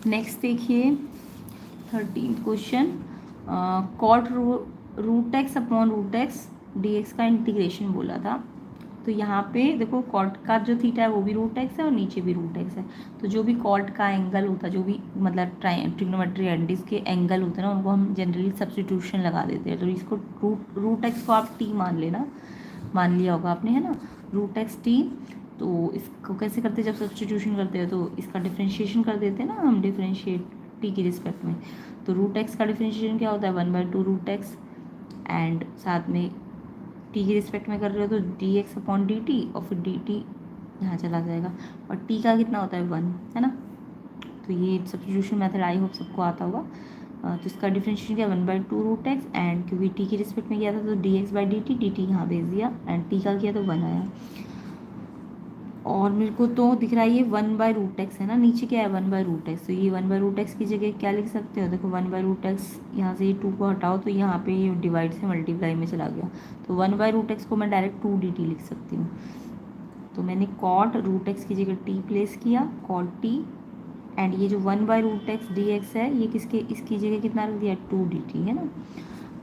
नेक्स्ट देखिए 13 question, cot root x upon root x d x का इंटीग्रेशन बोला था। तो यहाँ पे देखो कॉट का जो थीटा है वो भी रूट एक्स है और नीचे भी रूट एक्स है, तो जो भी कॉट का एंगल होता है, जो भी मतलब ट्रिग्नोमेट्री एंडिस के एंगल होते हैं ना, उनको हम जनरली सब्स्टिट्यूशन लगा देते हैं। तो इसको रूट एक्स को आप टी मान लेना, मान लिया होगा आपने, है ना, रूट एक्स टी। तो इसको कैसे करते हैं, जब सब्स्टिट्यूशन करते हैं तो इसका डिफ्रेंशिएशन कर देते हैं ना हम, डिफ्रेंशिएट टी के रिस्पेक्ट में। तो रूट एक्स का डिफ्रेंशिएशन क्या होता है 1/2 रूट एक्स, एंड साथ में टी के रिस्पेक्ट में कर रहे हो तो D x upon D t, और फिर डी टी यहाँ चला जाएगा, और टी का कितना होता है 1, है ना। तो ये सब्स्टिट्यूशन मेथड आई होप सबको आता होगा। तो इसका डिफरेंशिएशन किया 1/2 रूट एक्स, एंड क्योंकि टी के रिस्पेक्ट में किया था तो D x by d T यहाँ भेज दिया, एंड टी का किया तो 1 आया। और मेरे को तो दिख रहा है ये 1/√x है ना, नीचे क्या है 1/√x, तो ये 1/√x की जगह क्या लिख सकते हो, देखो 1/√x, यहाँ से ये 2 को हटाओ तो यहाँ पे ये डिवाइड से मल्टीप्लाई में चला गया, तो 1/√x को मैं डायरेक्ट 2dt लिख सकती हूँ। तो मैंने कॉट √x की जगह t प्लेस किया, कॉट t, एंड ये जो 1/√x dx है ये किसके, इसकी जगह कितना रख दिया 2dt, है ना।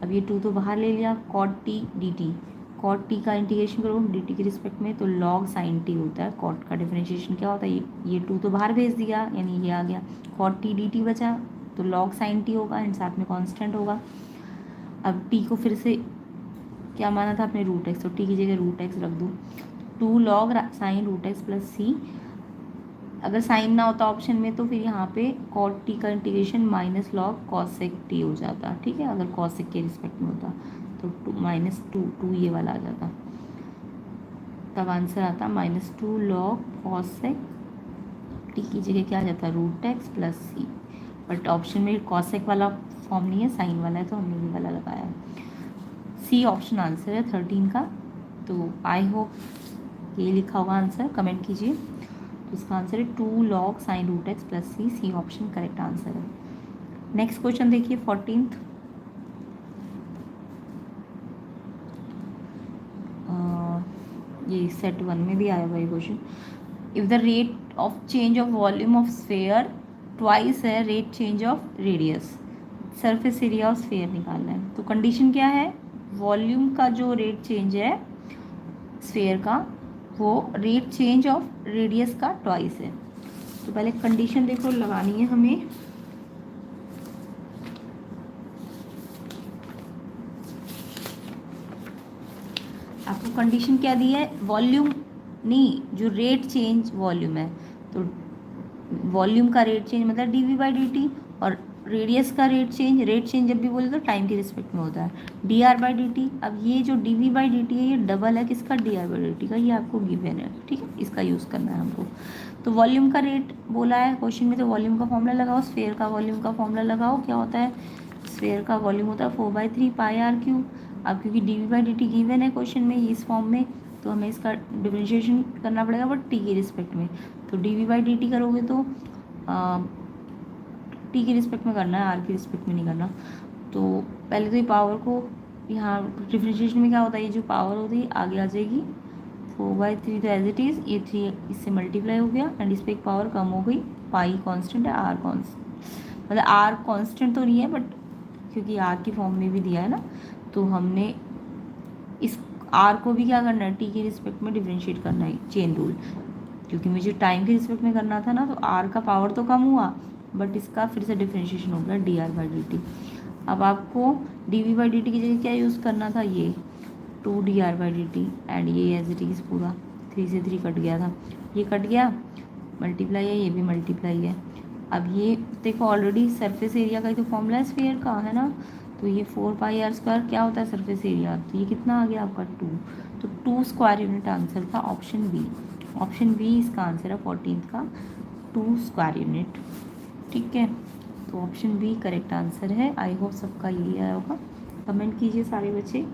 अब ये 2 तो बाहर ले लिया, cot t dt, cot t का इंटीग्रेशन करो डी टी के रिस्पेक्ट में तो लॉग साइन टी होता है। कॉट का डिफरेंशिएशन क्या होता है, ये 2 तो बाहर भेज दिया यानी ये आ गया, कॉट टी डी टी बचा तो लॉग साइन टी होगा, एंड साथ में कांस्टेंट होगा। अब टी को फिर से क्या माना था अपने रूट एक्स, तो टी की जगह रूट एक्स रख दो, 2 log sine root x plus C. अगर साइन ना होता ऑप्शन में तो फिर यहाँ पे कॉट टी का integration minus log cosec T हो जाता, ठीक है, अगर कॉसेक के रिस्पेक्ट में होता तो -2 ये वाला आ जाता, तब आंसर आता -2 लॉग कॉसेक टी की जगह क्या आ जाता root x plus c. But option में कॉसेक वाला फॉर्म नहीं है, साइन वाला है, तो हमने ये वाला लगाया है। सी ऑप्शन आंसर है 13 का। तो आई होप ये लिखा होगा आंसर, कमेंट कीजिए। तो इसका आंसर है 2 log sine root x plus C, C option correct answer है। नेक्स्ट क्वेश्चन देखिए 14th, ये सेट 1 में भी आया हुआ ये question. If the rate of change of volume of sphere twice है rate change of radius, surface area of sphere निकालना है। तो कंडीशन क्या है, वॉल्यूम का जो रेट चेंज है स्फेयर का वो रेट चेंज ऑफ रेडियस का ट्वाइस है। तो पहले कंडीशन देखो लगानी है हमें, आपको कंडीशन क्या दी है, वॉल्यूम नहीं, जो रेट चेंज वॉल्यूम है, तो वॉल्यूम का रेट चेंज मतलब d v by d t, और रेडियस का रेट चेंज जब भी बोले तो टाइम के रिस्पेक्ट में होता है, d r by d t. अब ये जो d v by d t है ये डबल है किसका, d r by d t का, ये आपको गिवन है, ठीक है, इसका यूज़ करना है हमको। तो वॉल्यूम का रेट बोला है क्वेश्चन में, तो वॉल्यूम का फॉर्मूला लगाओ, स्फेयर का वॉल्यूम का फॉर्मूला लगाओ, क्या होता है, स्फेयर का वॉल्यूम होता है 4/3 पाई आर क्यू। अब क्योंकि d v by d t given है क्वेश्चन में इस फॉर्म में, तो हमें इसका डिफरेंशिएशन करना पड़ेगा बट टी के रिस्पेक्ट में। तो d v by d t करोगे तो टी के रिस्पेक्ट में करना है, आर के रिस्पेक्ट में नहीं करना। तो पहले तो ये पावर को यहाँ डिफरेंशिएशन में क्या होता है, ये जो पावर होती है आगे आ जाएगी 4/3, तो एज इट इज़ ये 3 इससे मल्टीप्लाई हो गया एंड इस पर एक पावर कम हो गई, पाई कांस्टेंट है, आर कांस्टेंट मतलब आर कांस्टेंट तो नहीं है बट क्योंकि आर की फॉर्म में भी दिया है ना, तो हमने इस आर को भी क्या करना है, टी के रिस्पेक्ट में डिफरेंशिएट करना है, चेन रूल, क्योंकि मुझे टाइम के रिस्पेक्ट में करना था ना, तो आर का पावर तो कम हुआ बट इसका फिर से डिफरेंशिएशन हो गया d r by d t. अब आपको d v by d t की जगह क्या यूज़ करना था, ये 2 d r by d t and ये एज इट इज़ पूरा 3 से 3 कट गया था, ये कट गया, मल्टीप्लाई है, ये भी मल्टीप्लाई है। अब ये देखो ऑलरेडी सरफेस एरिया का ही तो फॉर्मूला है स्फीयर का, है ना, तो ये 4 पाई आर स्क्वायर क्या होता है सरफेस एरिया, तो ये कितना आ गया आपका 2, तो 2 स्क्वायर यूनिट आंसर था ऑप्शन बी। ऑप्शन बी इसका आंसर है 14 का 2 स्क्वायर यूनिट, ठीक है, तो ऑप्शन बी करेक्ट आंसर है। आई होप सबका यही आया होगा, कमेंट कीजिए सारे बच्चे।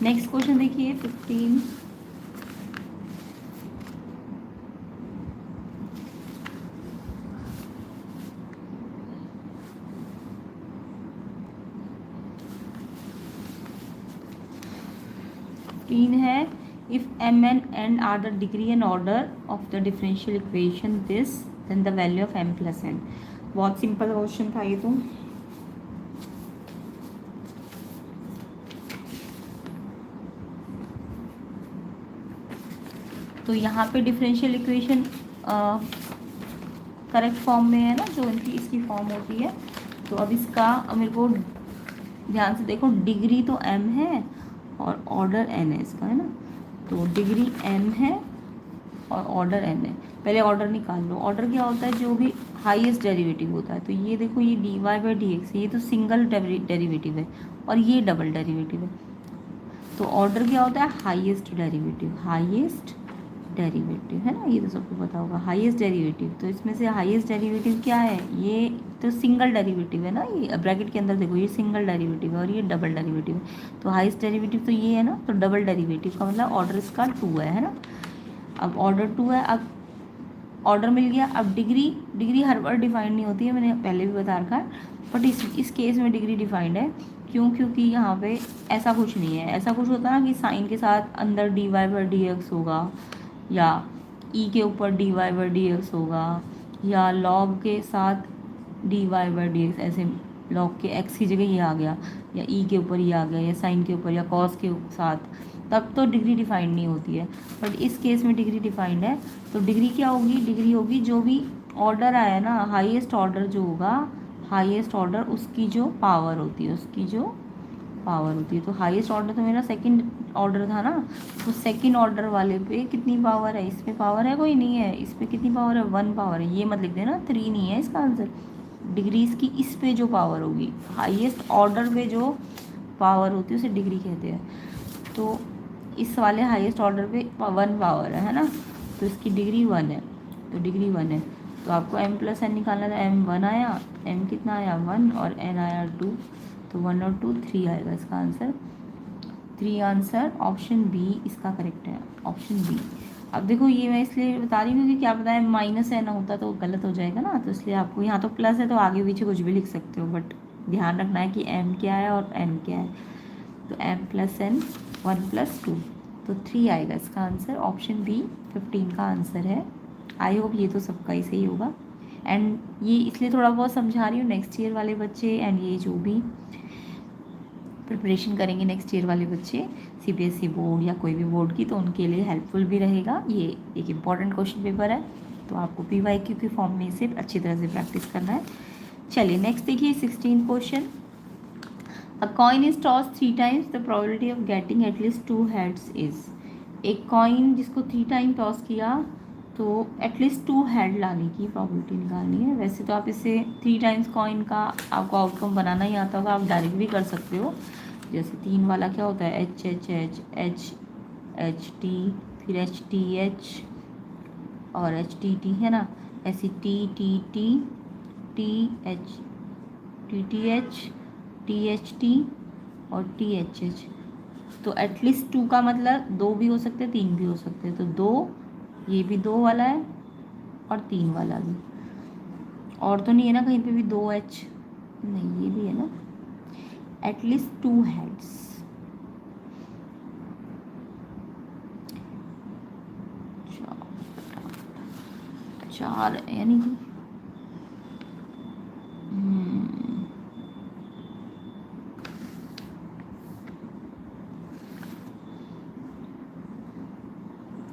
नेक्स्ट क्वेश्चन देखिए 15। है if m and n are the degree and order of the differential equation this then the value of m plus n। बहुत सिंपल क्वेश्चन था ये तो यहाँ पे डिफरेंशियल इक्वेशन करेक्ट फॉर्म में है ना, जो इनकी इसकी फॉर्म होती है। तो अब इसका मेरे को ध्यान से देखो, डिग्री तो m है और ऑर्डर n है इसका, है ना, तो डिग्री m है और ऑर्डर n है। पहले ऑर्डर निकाल लो, ऑर्डर क्या होता है, जो भी हाईएस्ट डेरिवेटिव होता है। तो ये देखो ये dy बाई डी एक्स, ये तो सिंगल डेरिवेटिव है और ये डबल डेरिवेटिव है। तो ऑर्डर क्या होता है, हाईएस्ट डेरिवेटिव, हाईएस्ट डेरिवेटिव, है ना, ये तो सबको पता होगा हाईएस्ट डेरिवेटिव। तो इसमें से हाईएस्ट डेरिवेटिव क्या है, ये तो सिंगल डेरिवेटिव है ना, ये ब्रैकेट के अंदर देखो ये सिंगल डेरिवेटिव है और ये डबल डेरिवेटिव है। तो हाईएस्ट डेरिवेटिव तो ये है ना, तो डबल डेरिवेटिव का मतलब ऑर्डर इसका 2 है ना। अब ऑर्डर 2 है, अब ऑर्डर मिल गया। अब डिग्री हर बार डिफाइंड नहीं होती है, मैंने पहले भी बता रखा है, बट इस केस में डिग्री डिफाइंड है। क्यों, क्योंकि यहाँ पे ऐसा कुछ नहीं है, ऐसा कुछ होता ना कि साइन के साथ अंदर dy बाई डी एक्स होगा, या e के ऊपर dy बाई डी एक्स होगा, या log के साथ dy बाई डी एक्स, ऐसे log के x की जगह ये आ गया, या e के ऊपर ये आ गया, या साइन के ऊपर या cos के साथ, तब तो डिग्री डिफाइंड नहीं होती है। बट इस केस में डिग्री डिफाइंड है। तो डिग्री क्या होगी, डिग्री होगी जो भी ऑर्डर आया ना, हाईएस्ट ऑर्डर जो होगा, हाईएस्ट ऑर्डर उसकी जो पावर होती है, उसकी जो पावर होती है। तो हाईएस्ट ऑर्डर तो मेरा सेकंड ऑर्डर था ना, तो सेकंड ऑर्डर वाले पे कितनी पावर है, इस पे पावर है कोई नहीं है, इस पे कितनी पावर है 1 पावर है, ये मत लिख देना 3 नहीं है इसका आंसर। डिग्री इसकी इस पे जो पावर होगी, हाईएस्ट ऑर्डर पे जो पावर होती है उसे डिग्री कहते हैं। तो इस वाले हाईएस्ट ऑर्डर पे 1 पावर है ना, तो इसकी डिग्री 1 है, तो डिग्री 1 है। तो आपको m प्लस n निकालना था, m 1 आया, m कितना आया 1 और n आया 2, तो 1 और 2 3 आएगा इसका आंसर। 3 आंसर ऑप्शन बी इसका करेक्ट है, ऑप्शन बी। अब देखो ये मैं इसलिए बता रही हूँ क्योंकि क्या पता है माइनस n होता तो गलत हो जाएगा ना, तो इसलिए आपको यहाँ तो प्लस है तो आगे पीछे कुछ भी लिख सकते हो, बट ध्यान रखना है कि m क्या है और n क्या है। तो m प्लस n 1 प्लस 2, तो 3 आएगा इसका आंसर, ऑप्शन बी 15 का आंसर है। आई होप ये तो सबका ही सही होगा। एंड ये इसलिए थोड़ा बहुत समझा रही हूँ नेक्स्ट ईयर वाले बच्चे, एंड ये जो भी प्रिपरेशन करेंगे नेक्स्ट ईयर वाले बच्चे सीबीएसई बोर्ड या कोई भी बोर्ड की, तो उनके लिए हेल्पफुल भी रहेगा। ये एक इम्पॉर्टेंट क्वेश्चन पेपर है, तो आपको PYQ के फॉर्म में इसे अच्छी तरह से प्रैक्टिस करना है। चलिए नेक्स्ट देखिए 16 question. A coin is toss 3 times, the probability of getting at least 2 heads is. एक कॉइन जिसको 3 टाइम टॉस किया तो एटलीस्ट 2 हेड लाने की प्रोबेबिलिटी निकालनी है। वैसे तो आप इसे 3 टाइम्स कॉइन का आपको आउटकम बनाना ही आता होगा, आप डायरेक्ट भी कर सकते हो। जैसे 3 वाला क्या होता है, H H H H H T, फिर एच टी एच और एच टी टी, है ना। ऐसी T T T T H T T H T H T और टी एच एच। तो एटलीस्ट 2 का मतलब 2 भी हो सकते हैं, 3 भी हो सकते हैं। तो 2, ये भी 2 वाला है और 3 वाला भी। और तो नहीं है ना कहीं पे भी 2 एच, नहीं ये भी है ना। At least 2 heads. चार यानी कि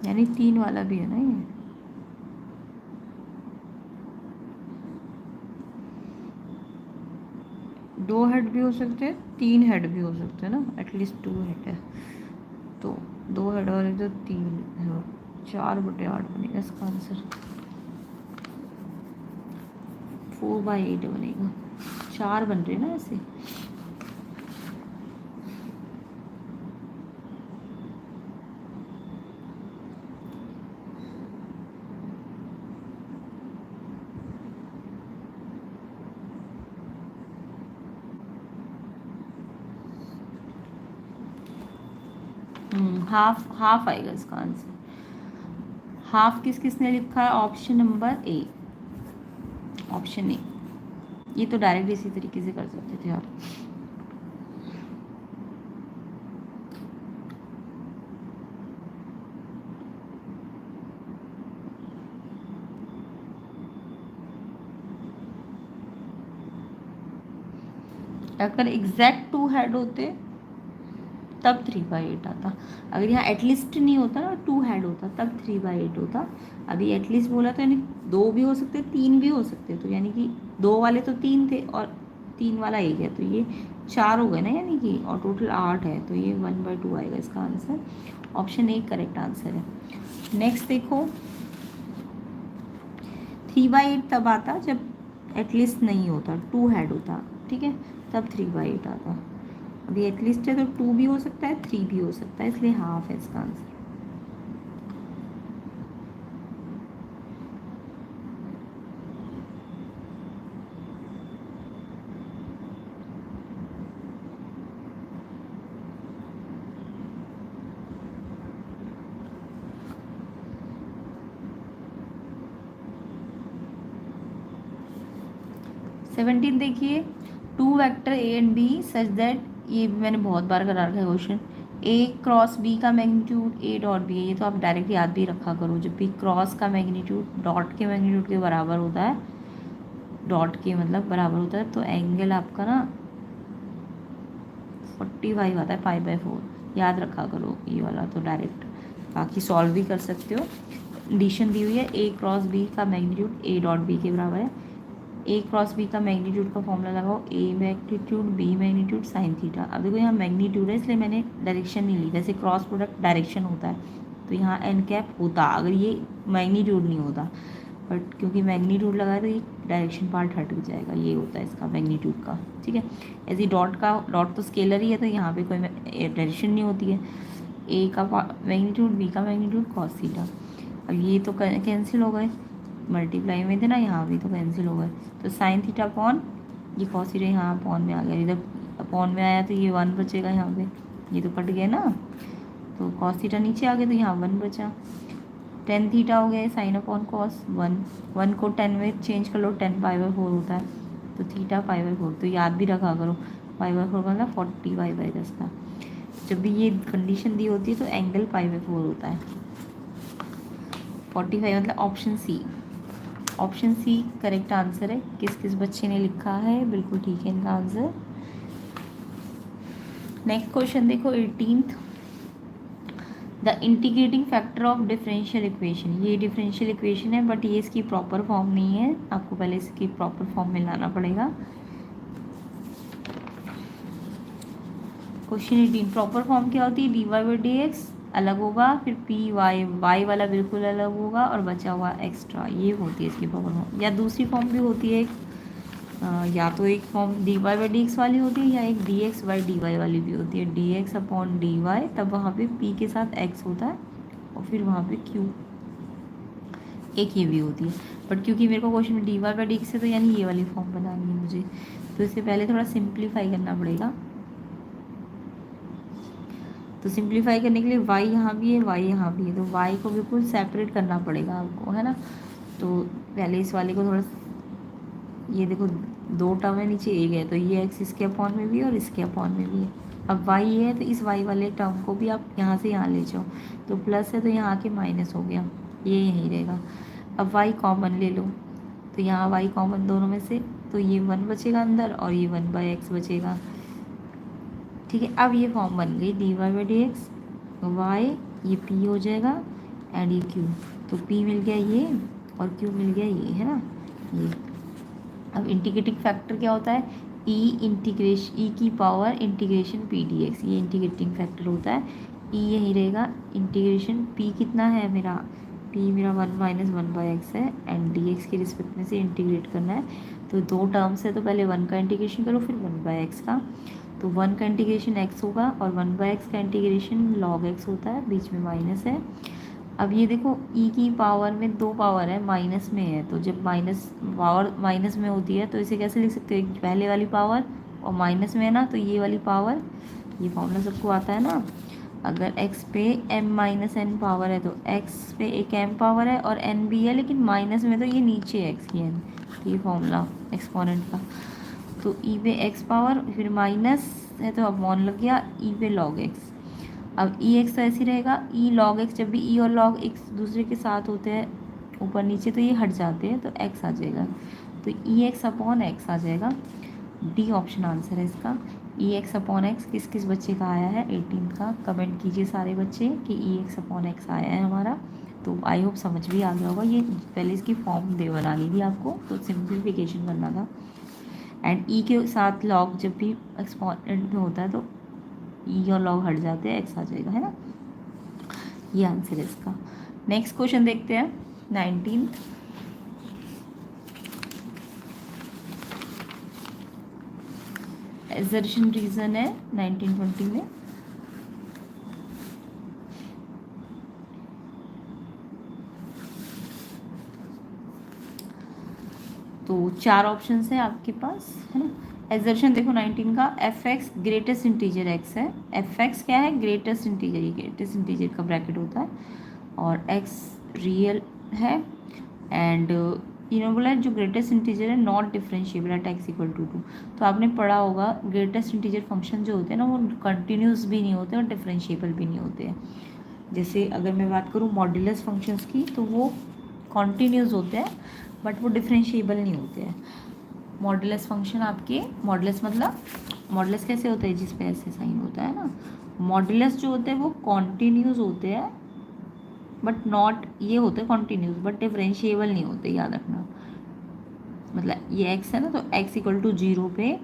यानी 3 वाला भी है ना ये। दो हेड भी हो सकते हैं, 3 हेड भी हो सकते हैं ना। एटलीस्ट 2 हेड है तो 2 हेड वाले तो 3 है, 4/8 बनेगा इसका आंसर। 4/8 बनेगा, 4 बन रहे ना ऐसे। हाफ हाफ आएगा इसका आंसर। हाफ किसने लिखा है, option number A, option A. ये तो डायरेक्ट इसी तरीके से कर सकते थे आप। अगर एग्जैक्ट 2 हेड होते तब 3/8 आता। अगर यहाँ एटलीस्ट नहीं होता ना, 2 हेड होता तब 3/8 होता। अभी एटलीस्ट बोला तो यानी 2 भी हो सकते, 3 भी हो सकते। तो यानी कि 2 वाले तो 3 थे और 3 वाला 1 है, तो ये 4 हो गए ना, यानी कि और टोटल 8 है। तो ये 1/2 आएगा इसका answer. Option A correct answer है। नेक्स्ट देखो, 3/8 तब आता जब एटलीस्ट नहीं होता, 2 हेड होता, ठीक है, तब 3/8 आता। अभी एटलीस्ट है तो 2 भी हो सकता है, 3 भी हो सकता है, इसलिए हाफ है इसका आंसर। सेवनटीन देखिए, 2 vector a and b such that, ये भी मैंने बहुत बार करा रखा है क्वेश्चन। ए क्रॉस बी का मैग्नीट्यूड ए डॉट बी है, ये तो आप डायरेक्ट याद भी रखा करो। जब भी क्रॉस का मैग्नीट्यूड डॉट के मैग्नीट्यूड के बराबर होता है, डॉट के मतलब बराबर होता है, तो एंगल आपका ना 45 आता है, 5/4। याद रखा करो ये वाला तो डायरेक्ट, बाकी सॉल्व भी कर सकते हो। कंडीशन दी हुई है ए क्रॉस बी का मैग्नीट्यूड ए डॉट बी के बराबर है। ए क्रॉस बी का मैग्नीट्यूड का फॉर्मूला लगाओ, A magnitude B magnitude sine theta. अब देखो यहाँ मैग्नीट्यूड है इसलिए मैंने डायरेक्शन नहीं ली, वैसे क्रॉस प्रोडक्ट डायरेक्शन होता है, तो यहाँ एन कैप होता अगर ये मैग्नीट्यूड नहीं होता। बट क्योंकि मैग्नीट्यूड लगा है तो ये डायरेक्शन पार्ट हट जाएगा, ये होता है इसका मैग्नीट्यूड का, ठीक है। ऐसे डॉट का, डॉट तो स्केलर ही है तो यहाँ पे कोई डायरेक्शन नहीं होती है। ए का मैग्नीट्यूड, बी का मैग्नीट्यूड, कॉस थीटा। अब ये तो कैंसिल हो गए, मल्टीप्लाई में थे ना, यहाँ भी तो कैंसिल हो गए। तो साइन थीटा अपॉन ये कॉस थीटा यहाँ अपॉन में आ गया, इधर अपॉन में आया तो ये 1 बचेगा यहाँ पे, ये तो कट गया ना। तो कॉस थीटा नीचे आ गया तो यहाँ 1 बचा। टेन थीटा हो गया साइन अपॉन कॉस 1, 1 को 10 में चेंज कर लो, 10 π/4 होता है, तो थीटा 5/4। तो याद भी रखा करो, 5/4 मतलब 45 आएगा इसका। जब भी ये कंडीशन दी होती है तो एंगल 5/4 होता है। 45 मतलब option c, option c correct answer है। किस किस बच्चे ने लिखा है, बिल्कुल ठीक है इनका आंसर। नेक्स्ट क्वेश्चन देखो, 18th, the integrating factor of differential equation. ये डिफरेंशियल इक्वेशन है बट ये इसकी प्रॉपर फॉर्म नहीं है, आपको पहले इसकी प्रॉपर फॉर्म में लाना पड़ेगा। क्वेश्चन 18 प्रॉपर फॉर्म क्या होती है, dy बाई डी एक्स अलग होगा, फिर पी वाई वाई वाला बिल्कुल अलग होगा और बचा हुआ एक्स्ट्रा, ये होती है इसकी प्रॉपर फॉर्म। या दूसरी फॉर्म भी होती है एक, या तो एक form dy by d x वाली होती है या एक dx बाई डी वाई वाली भी होती है, dx अपॉन डी वाई, तब वहाँ पे p के साथ x होता है और फिर वहाँ पे q, एक ये भी होती है। बट क्योंकि मेरे को क्वेश्चन में dy बाई डी एक्स है तो यानी ये वाली फॉर्म बनानी है मुझे, तो इससे पहले थोड़ा सिंप्लीफाई करना पड़ेगा। तो सिंप्लीफाई करने के लिए y यहाँ भी है, y यहाँ भी है, तो y को बिल्कुल सेपरेट करना पड़ेगा आपको, है ना। तो पहले इस वाले को थोड़ा, ये देखो दो टर्म है नीचे एक है, तो ये x इसके अपॉन में भी है और इसके अपॉन में भी है। अब y है तो इस y वाले टर्म को भी आप यहाँ से यहाँ ले जाओ, तो प्लस है तो यहाँ आके माइनस हो गया, ये यहीं रहेगा। अब y कॉमन ले लो, तो यहाँ y कॉमन दोनों में से, तो ये 1 बचेगा अंदर और ये 1/x बचेगा। ठीक है, अब ये फॉर्म बन गई dy by d x, y ये p हो जाएगा एंड ये q, तो p मिल गया ये और q मिल गया ये, है ना ये। अब इंटीग्रेटिंग फैक्टर क्या होता है, e की पावर इंटीग्रेशन p dx, ये इंटीग्रेटिंग फैक्टर होता है। e यही रहेगा, इंटीग्रेशन p कितना है मेरा, p मेरा 1 माइनस 1/x है एंड dx के रिस्पेक्ट में से इंटीग्रेट करना है। तो दो टर्म्स है तो पहले 1 का इंटीग्रेशन करो फिर 1/x का, तो 1 का इंटीग्रेशन x होगा और 1/x का इंटीग्रेशन log x होता है, बीच में माइनस है। अब ये देखो e की पावर में दो पावर है, माइनस में है, तो जब माइनस पावर माइनस में होती है तो इसे कैसे लिख सकते हो, पहले वाली पावर और माइनस में है ना, तो ये वाली पावर, ये फॉर्मूला सबको आता है ना। अगर x पे m माइनस n पावर है तो x पे एक m पावर है और n भी है, लेकिन माइनस में तो ये नीचे है x की n, ये फॉर्मूला एक्सपोनेंट का। तो e पे x पावर फिर माइनस है तो अपॉन लग गया e पे log x। अब ई एक्स तो ऐसे ही रहेगा, ई लॉग एक्स, जब भी ई और लॉग एक्स दूसरे के साथ होते हैं ऊपर नीचे तो ये हट जाते हैं, तो एक्स आ जाएगा, तो ई एक्स अपॉन एक्स आ जाएगा। डी ऑप्शन आंसर है इसका, ई एक्स अपॉन एक्स किस किस बच्चे का आया है 18 का, कमेंट कीजिए सारे बच्चे कि ई एक्स अपॉन एक्स आया है हमारा। तो आई होप समझ भी आ गया होगा, ये पहले इसकी फॉर्म बनानी थी आपको, तो सिंप्लीफिकेशन करना था। एंड ई के साथ लॉग जब भी एक्सपोनेंट में होता है तो ई और लॉग हट जाते हैं, एक्स आ जाएगा, है ना। ये आंसर है इसका। नेक्स्ट क्वेश्चन देखते हैं 19। एजर्शन रीजन है 1920 में। तो चार ऑप्शंस है आपके पास, है ना। एजर्शन देखो 19 का, F x greatest integer x है, एफ एक्स क्या है, ग्रेटेस्ट इंटीजर, ये ग्रेटेस्ट इंटीजर का ब्रैकेट होता है, और एक्स रियल है एंड इन्होंने बोला जो ग्रेटेस्ट इंटीजर है not differentiable at x equal to 2। तो आपने पढ़ा होगा ग्रेटेस्ट इंटीजर फंक्शन जो होते हैं ना वो कंटिन्यूस भी नहीं होते और डिफरेंशिएबल भी नहीं होते हैं। जैसे अगर मैं बात करूँ मॉड्यूलस फंक्शंस की तो वो कॉन्टीन्यूस होते हैं बट वो डिफरेंशिएबल नहीं होते हैं। मॉड्यूलस फंक्शन आपके, मॉड्यूलस मतलब मॉड्यूलस कैसे होता है जिस पे ऐसे साइन होता है ना, मॉड्यूलस जो होते हैं वो कॉन्टीन्यूस होते हैं बट नॉट, ये होते हैं कॉन्टीन्यूस बट डिफरेंशिएबल नहीं होते, याद रखना। मतलब ये x है ना, तो x इक्वल टू 0 पे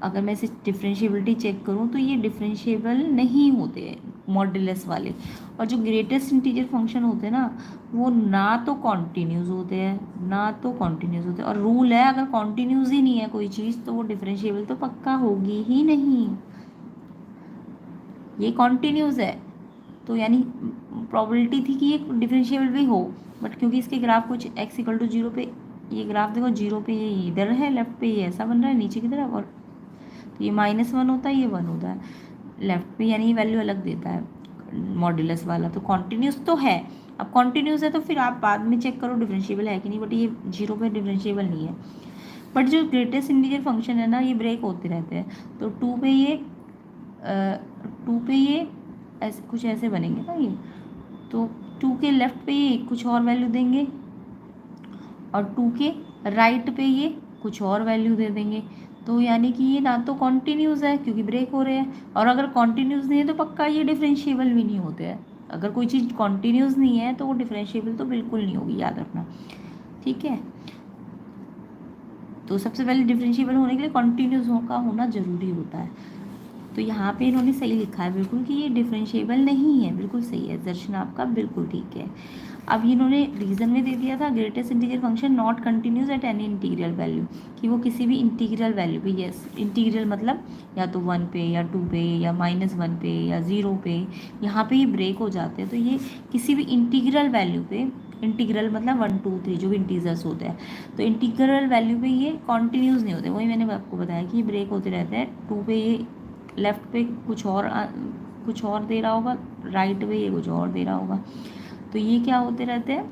अगर मैं इसे डिफरेंशिएबिलिटी चेक करूँ तो ये डिफरेंशिएबल नहीं होते हैं मॉड्यूलस वाले। और जो ग्रेटेस्ट इंटीजर फंक्शन होते हैं ना वो ना तो कॉन्टीन्यूस होते हैं ना तो कॉन्टीन्यूस होते हैं, और रूल है अगर कॉन्टीन्यूस ही नहीं है कोई चीज़ तो वो डिफरेंशिएबल तो पक्का होगी ही नहीं। ये कॉन्टीन्यूस है तो यानी प्रोबेबिलिटी थी कि ये डिफरेंशिएबल भी हो, बट क्योंकि इसके ग्राफ कुछ x इक्वल टू 0 पे, ये ग्राफ देखो 0 पे ये इधर है, लेफ्ट पे ये ऐसा बन रहा है नीचे की तरफ, और तो ये -1 होता है, ये 1 होता है लेफ्ट पे, यानी वैल्यू अलग देता है मॉड्यूलस वाला। तो कॉन्टीन्यूस तो है, अब कॉन्टीन्यूस है तो फिर आप बाद में चेक करो डिफरेंशिएबल है कि नहीं, बट ये 0 पे डिफरेंशिएबल नहीं है। बट जो ग्रेटेस्ट इंटीजर फंक्शन है ना ये ब्रेक होते रहते हैं, तो 2 पे ये ऐसे कुछ ऐसे बनेंगे ना ये, तो 2 के लेफ्ट पे ये कुछ और वैल्यू देंगे और 2 के राइट पे ये कुछ और वैल्यू दे देंगे, तो यानी कि ये ना तो कॉन्टीन्यूस है क्योंकि ब्रेक हो रहे हैं, और अगर कॉन्टीन्यूस नहीं है तो पक्का ये डिफरेंशिएबल भी नहीं होते हैं। अगर कोई चीज़ कॉन्टीन्यूस नहीं है तो वो डिफरेंशिएबल तो बिल्कुल नहीं होगी, याद रखना, ठीक है। तो सबसे पहले डिफरेंशिएबल होने के लिए कॉन्टीन्यूस का होना ज़रूरी होता है। तो यहाँ पे इन्होंने सही लिखा है बिल्कुल कि ये डिफरेंशिएबल नहीं है, बिल्कुल सही है, दर्शन आपका बिल्कुल ठीक है। अब इन्होंने रीज़न में दे दिया था greatest integral function not continuous at any integral value, कि वो किसी भी इंटीग्रल वैल्यू पे, यस इंटीग्रल मतलब या तो 1 पे या 2 पे या -1 पे या 0 पे, यहाँ पे ये ब्रेक हो जाते हैं। तो ये किसी भी इंटीग्रल वैल्यू पे, इंटीग्रल मतलब 1 2 3 जो भी इंटीजर्स होते हैं, तो इंटीग्रल वैल्यू पे ये कॉन्टीन्यूस नहीं होते। वही मैंने आपको बताया कि ये ब्रेक होते रहते हैं। 2 पे ये लेफ्ट पे कुछ और दे रहा होगा, राइट पे ये कुछ और दे रहा होगा, तो ये क्या होते रहते हैं,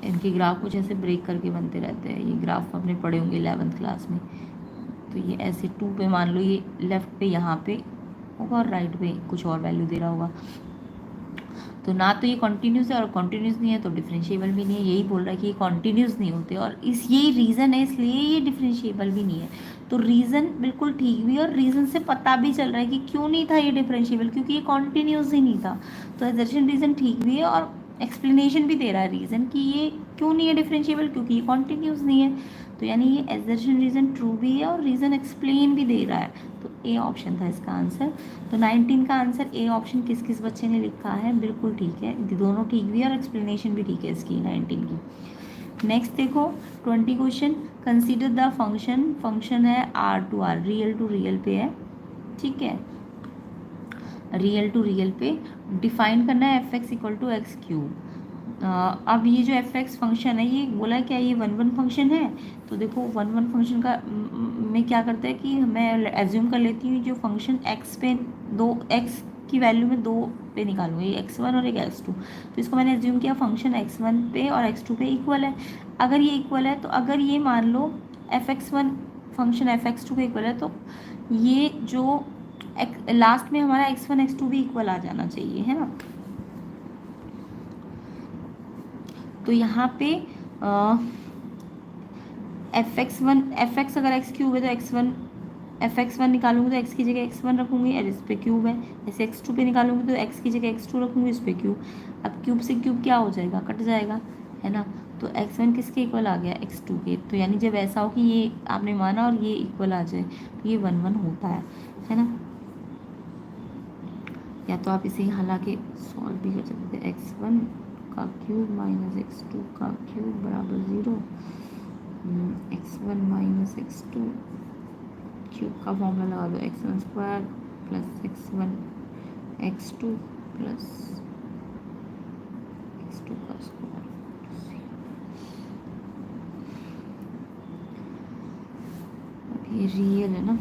इनके ग्राफ कुछ ऐसे ब्रेक करके बनते रहते हैं। ये ग्राफ आपने पढ़े होंगे 11th क्लास में। तो ये ऐसे 2 पे मान लो ये लेफ्ट पे यहाँ पे होगा और राइट पे कुछ और वैल्यू दे रहा होगा, तो ना तो ये कॉन्टीन्यूस है और कॉन्टीन्यूस नहीं है तो डिफरेंशिएबल भी नहीं है। यही बोल रहा है कि ये कॉन्टीन्यूस नहीं होते और यही रीज़न है, इसलिए ये डिफरेंशिएबल भी नहीं है। तो रीज़न बिल्कुल ठीक भी है और रीज़न से पता भी चल रहा है कि क्यों नहीं था ये डिफरेंशिएबल, क्योंकि ये कॉन्टीन्यूस ही नहीं था। तो असर्शन रीज़न ठीक भी है और एक्सप्लेनेशन भी दे रहा है रीज़न कि ये क्यों नहीं है डिफरेंशिएबल, क्योंकि ये कॉन्टीन्यूस नहीं है। तो यानी ये एजर्शन रीज़न ट्रू भी है और रीज़न एक्सप्लेन भी दे रहा है। तो ए ऑप्शन था इसका आंसर। तो 19 का आंसर ए ऑप्शन किस किस बच्चे ने लिखा है, बिल्कुल ठीक है, दोनों ठीक भी है और एक्सप्लेनेशन भी ठीक है इसकी 19 की। नेक्स्ट देखो 20 क्वेश्चन, कंसीडर द फंक्शन है R to R, real to real पे है, ठीक है, रियल टू रियल पे डिफाइन करना है fx = x³। अब ये जो fx फंक्शन है ये बोला क्या ये 1 1 फंक्शन है। तो देखो 1 1 फंक्शन का में क्या करता है कि मैं एज्यूम कर लेती हूँ जो फंक्शन x पे x की वैल्यू में 2 पे निकालूंगी, x1 और एक x2। तो इसको मैंने एज्यूम किया फंक्शन x1 पे और x2 पे इक्वल है। अगर ये इक्वल है तो अगर ये मान लो fx1 फंक्शन fx2 के इक्वल है तो ये जो लास्ट में हमारा x1 x2 भी इक्वल आ जाना चाहिए, है ना। तो यहाँ पे fx अगर x³ है तो fx1 निकालूंगी तो x की जगह x1 रखूंगी और इस पे क्यूब है। जैसे x2 पे निकालूंगी तो x की जगह x2 रखूंगी, इस पे क्यूब। अब क्यूब से क्यूब क्या हो जाएगा, कट जाएगा, है ना। तो x1 किसके इक्वल आ गया, x2 के। तो यानी जब ऐसा हो कि ये आपने माना और ये इक्वल आ जाए तो ये 1 1 होता है ना। या तो आप इसे हालांकि सॉल्व भी कर सकते थे, x1 का क्यूब माइनस x2 का क्यूब बराबर 0, x1 माइनस x2 क्यूब का फॉर्मूला लगा दो, x1² plus x2 plus x2 का स्क्वायर। ये रियल है ना,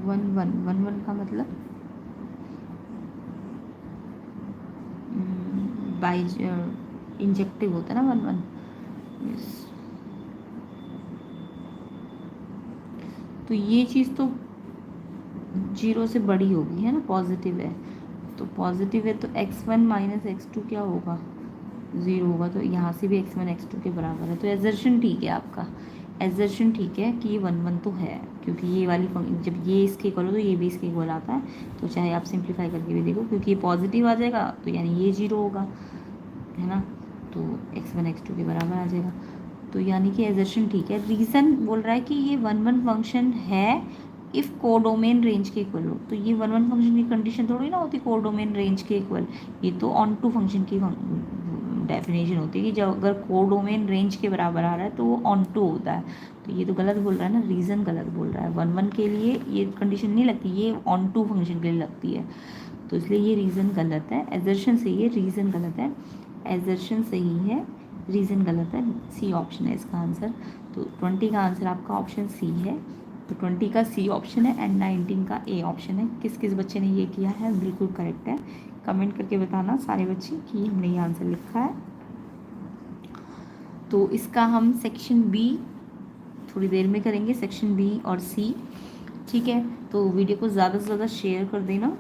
वन वन का मतलब बाई इंजेक्टिव होता है ना 1 1। यस, तो ये चीज़ तो 0 से बड़ी होगी, है ना, पॉजिटिव है। तो पॉजिटिव है तो x1 माइनस x2 क्या होगा, 0 होगा। तो यहाँ से भी x1 x2 के बराबर है। तो एजर्शन ठीक है आपका, एजर्शन ठीक है कि ये 1 1 तो है, क्योंकि ये वाली जब ये इसके इक्वल हो तो ये भी इसके इक्वल आता है। तो चाहे आप सिंप्लीफाई करके भी देखो, क्योंकि ये पॉजिटिव आ जाएगा तो यानी ये 0 होगा, है ना। तो x1 x2 के बराबर आ जाएगा। तो यानी कि एजर्शन ठीक है। रीज़न बोल रहा है कि ये 1 1 फंक्शन है इफ़ कोडोमेन रेंज के इक्वल हो। तो ये 1 1 फंक्शन की कंडीशन थोड़ी ना होती कोडोमेन रेंज के इक्वल, ये तो ऑन टू फंक्शन की डेफिनेशन होती है कि जब अगर कोडोमेन रेंज के बराबर आ रहा है तो वो ऑन टू होता है। तो ये तो गलत बोल रहा है ना, रीज़न गलत बोल रहा है। 1 1 के लिए ये कंडीशन नहीं लगती, ये ऑन टू फंक्शन के लिए लगती है। तो इसलिए ये रीज़न गलत है, एजर्शन सही है, रीज़न गलत है। एजर्शन सही है, रीज़न गलत है, सी ऑप्शन है इसका आंसर। तो 20 का आंसर आपका ऑप्शन सी है। तो 20 का सी ऑप्शन है एंड 19 का ए ऑप्शन है। किस किस बच्चे ने ये किया है, बिल्कुल करेक्ट है। कमेंट करके बताना सारे बच्चे कि हमने ये आंसर लिखा है। तो इसका हम सेक्शन बी थोड़ी देर में करेंगे, सेक्शन बी और सी, ठीक है। तो वीडियो को ज़्यादा से ज़्यादा शेयर कर देना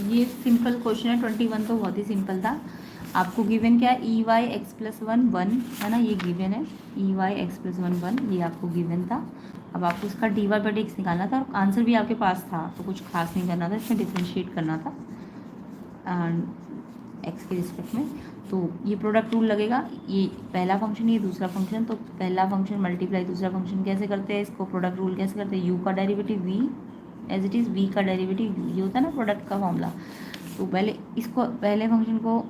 ये सिंपल क्वेश्चन है। 21 तो बहुत ही सिंपल था। आपको गिवन क्या है, e y x plus one one है ना, ये गिवन है e y x plus one one, ये आपको गिवन था। अब आपको इसका d y by d x निकालना था और आंसर भी आपके पास था, तो कुछ खास नहीं करना था, इसमें डिफ्रेंशिएट करना था एक्स के रिस्पेक्ट में। तो ये प्रोडक्ट रूल लगेगा, ये पहला फंक्शन ये दूसरा फंक्शन, तो पहला फंक्शन मल्टीप्लाई दूसरा फंक्शन कैसे करते हैं, इसको प्रोडक्ट रूल कैसे करते हैं, यू का derivative v as it is, v का डेरिवेटिव यू, ये होता है ना प्रोडक्ट का फॉर्मूला। तो पहले इसको पहले फंक्शन को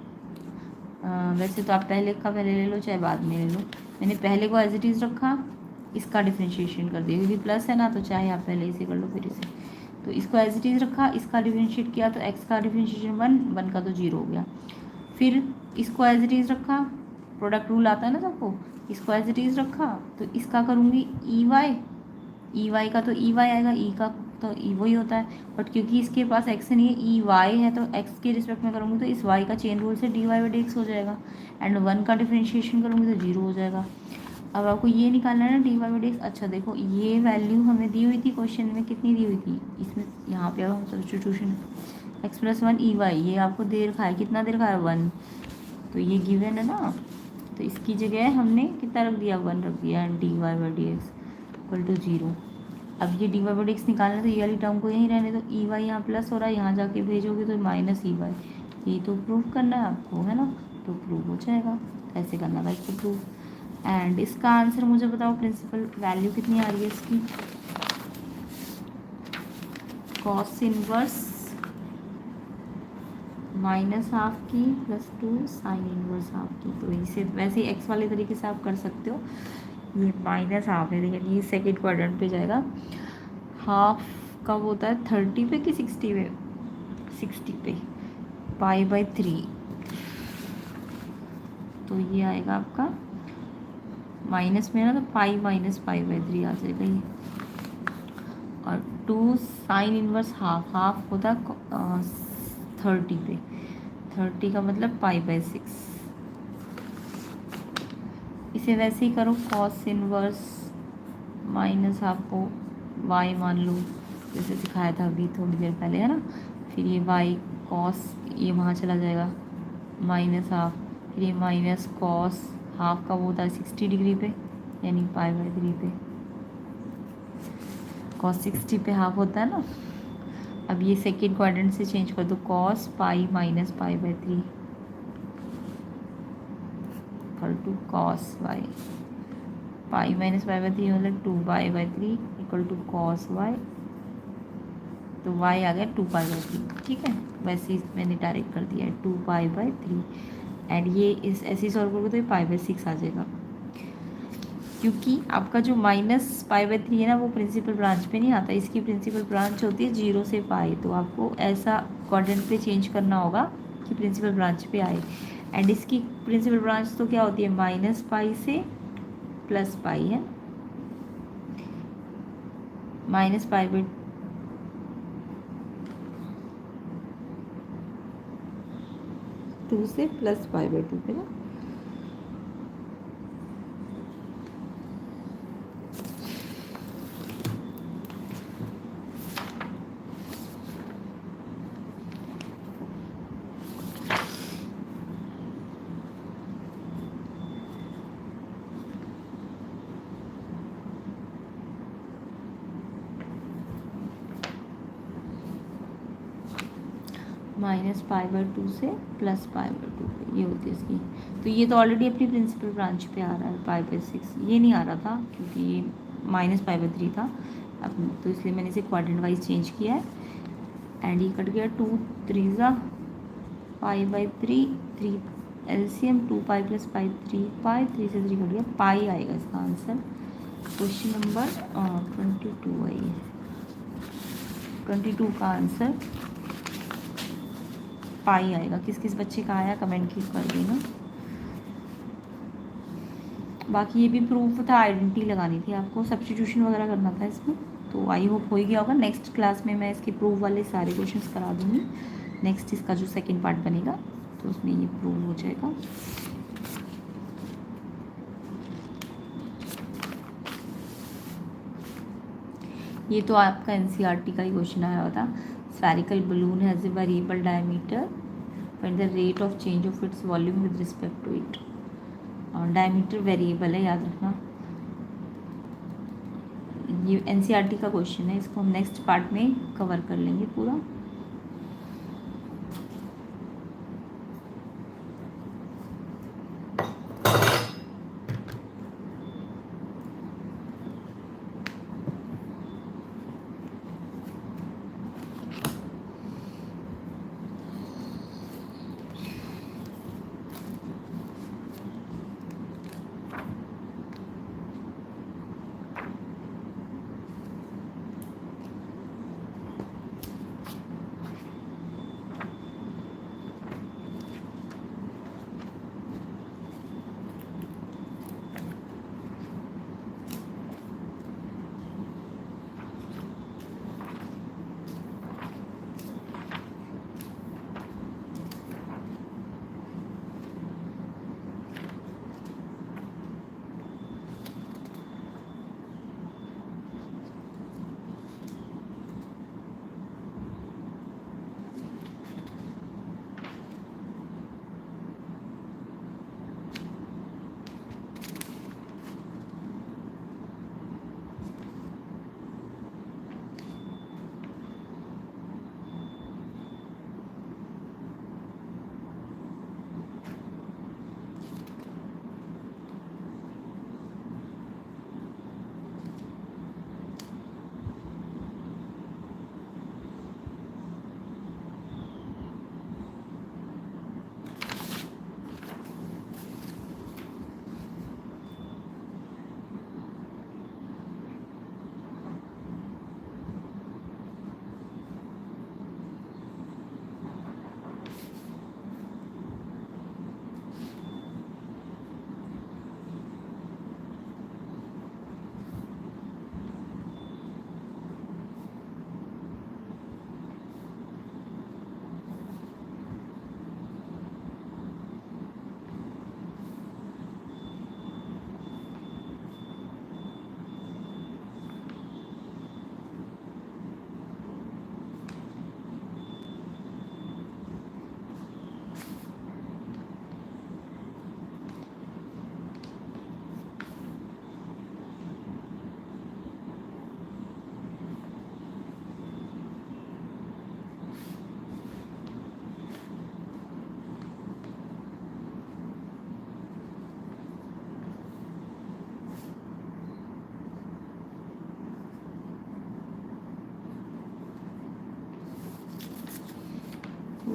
वैसे तो आप पहले का पहले ले लो चाहे बाद में ले लो, मैंने पहले को एज इट इज़ रखा, इसका डिफ्रेंशिएशन कर दिया क्योंकि प्लस है ना, तो चाहे आप पहले इसे कर लो फिर इसे, तो इसको एज इट इज़ रखा, इसका डिफ्रेंशिएट किया तो एक्स का डिफ्रेंशिएशन वन, वन का तो जीरो हो गया। फिर इसको एज इट इज़ रखा, प्रोडक्ट रूल आता है ना सबको, इसको एज इट इज़ रखा, तो इसका करूँगी ई वाई का तो ई वाई आएगा, ई का तो ई वही होता है, बट क्योंकि इसके पास एक्स नहीं है, ई वाई है, तो एक्स के रिस्पेक्ट में करूँगी तो इस वाई का चेन रूल से d y by d x हो जाएगा, एंड वन का डिफ्रेंशिएशन करूँगी तो जीरो हो जाएगा। अब आपको ये निकालना है ना d y by d x. अच्छा देखो, ये वैल्यू हमें दी हुई थी क्वेश्चन में, कितनी दी हुई थी, इसमें यहाँ पे अब हम substitution x plus one e y, ये आपको दे रखा है, कितना दे रखा है, वन, तो ये गिवन है ना, तो इसकी जगह हमने कितना रख दिया, वन रख दिया, and d y by d x equal to zero. अब ये d y by d x निकालना, तो ये वाली टर्म को यहीं रहने, तो ई वाई यहाँ प्लस हो रहा है, यहाँ जाके भेजोगे तो माइनस ई वाई, ये तो प्रूव करना है आपको, है ना, तो प्रूव हो जाएगा, ऐसे करना था इसको प्रूव। एंड इसका आंसर मुझे बताओ, प्रिंसिपल वैल्यू कितनी आ रही है इसकी, कॉस इनवर्स माइनस हाफ की plus two sine inverse half की, तो इसे वैसे ही एक्स वाले तरीके से आप कर सकते हो, ये माइनस हाफ है, लेकिन ये सेकेंड क्वाड्रेंट पे जाएगा। हाफ कब होता है, 30 पे कि 60 पे, 60 पे, पाई बाई 3, तो ये आएगा आपका माइनस में ना, तो पाई माइनस पाई बाई 3 आ जाएगा ये, और 2 साइन इनवर्स हाफ, हाफ होता है 30 पे, 30 का मतलब पाई बाई 6, इसे वैसे ही करो, कॉस इनवर्स माइनस हाफ को वाई मान लो, जैसे दिखाया था अभी थोड़ी देर पहले, है ना, फिर ये वाई कॉस, ये वहाँ चला जाएगा माइनस हाफ, फिर ये माइनस कॉस हाफ का वो होता है 60 डिग्री पे, यानी पाई बाई 3 पे, कॉस 60 पे हाफ होता है ना। अब ये सेकेंड क्वाड्रेंट से चेंज कर दो, cos pi minus pi by 3 equal to cos y, pi minus pi by 3 मतलब 2 pi by 3 equal to cos y, तो वाई आ गया 2 पाई बाई 3, ठीक है, वैसे ही मैंने डायरेक्ट कर दिया है 2 पाई बाई 3, एंड ये इस ऐसे सॉल्व करोगे तो ये पाई बाई 6 आ जाएगा, क्योंकि आपका जो माइनस पाई बाई 3 है ना, वो प्रिंसिपल ब्रांच पे नहीं आता, इसकी प्रिंसिपल ब्रांच होती है 0 से पाई, तो आपको ऐसा क्वाड्रेंट पे चेंज करना होगा कि प्रिंसिपल ब्रांच पे आए, एंड इसकी प्रिंसिपल ब्रांच तो क्या होती है, माइनस पाई से प्लस पाई है, माइनस पाई बाई 2 से प्लस पाई बाई 2 पे ना, माइनस पाई बाई 2 से प्लस पाई बाई 2 पे, ये होती है इसकी, तो ये तो ऑलरेडी अपनी प्रिंसिपल ब्रांच पे आ रहा है पाई बाई 6, ये नहीं आ रहा था क्योंकि ये माइनस पाई बाई 3 था, अब तो इसलिए मैंने इसे क्वाड्रेंट वाइज चेंज किया है, एंड ये कट गया 2 3 पाई by 3 LCM 2 pi plus pi 3 पाई, 3 से 3 कट गया, पाई आएगा इसका आंसर, क्वेश्चन नंबर 22 है ये, 22 का आंसर पाई आएगा। किस किस बच्चे का आया कमेंट की कर देना। बाकी ये भी प्रूफ था, आइडेंटिटी लगानी थी आपको, सब्स्टिट्यूशन वगैरह करना था इसमें, तो आई होप हो ही गया होगा। नेक्स्ट क्लास में मैं इसके प्रूफ वाले सारे क्वेश्चंस करा दूँगी, नेक्स्ट इसका जो सेकेंड पार्ट बनेगा तो उसमें ये प्रूव हो जाएगा। ये तो आपका एनसीईआरटी का ही क्वेश्चन आया हुआ था, spherical balloon has a variable diameter, find the rate of change of its volume with respect to it. और डायमीटर वेरिएबल है, याद रखना। ये एनसीईआरटी का क्वेश्चन है, इसको हम नेक्स्ट पार्ट में कवर कर लेंगे पूरा।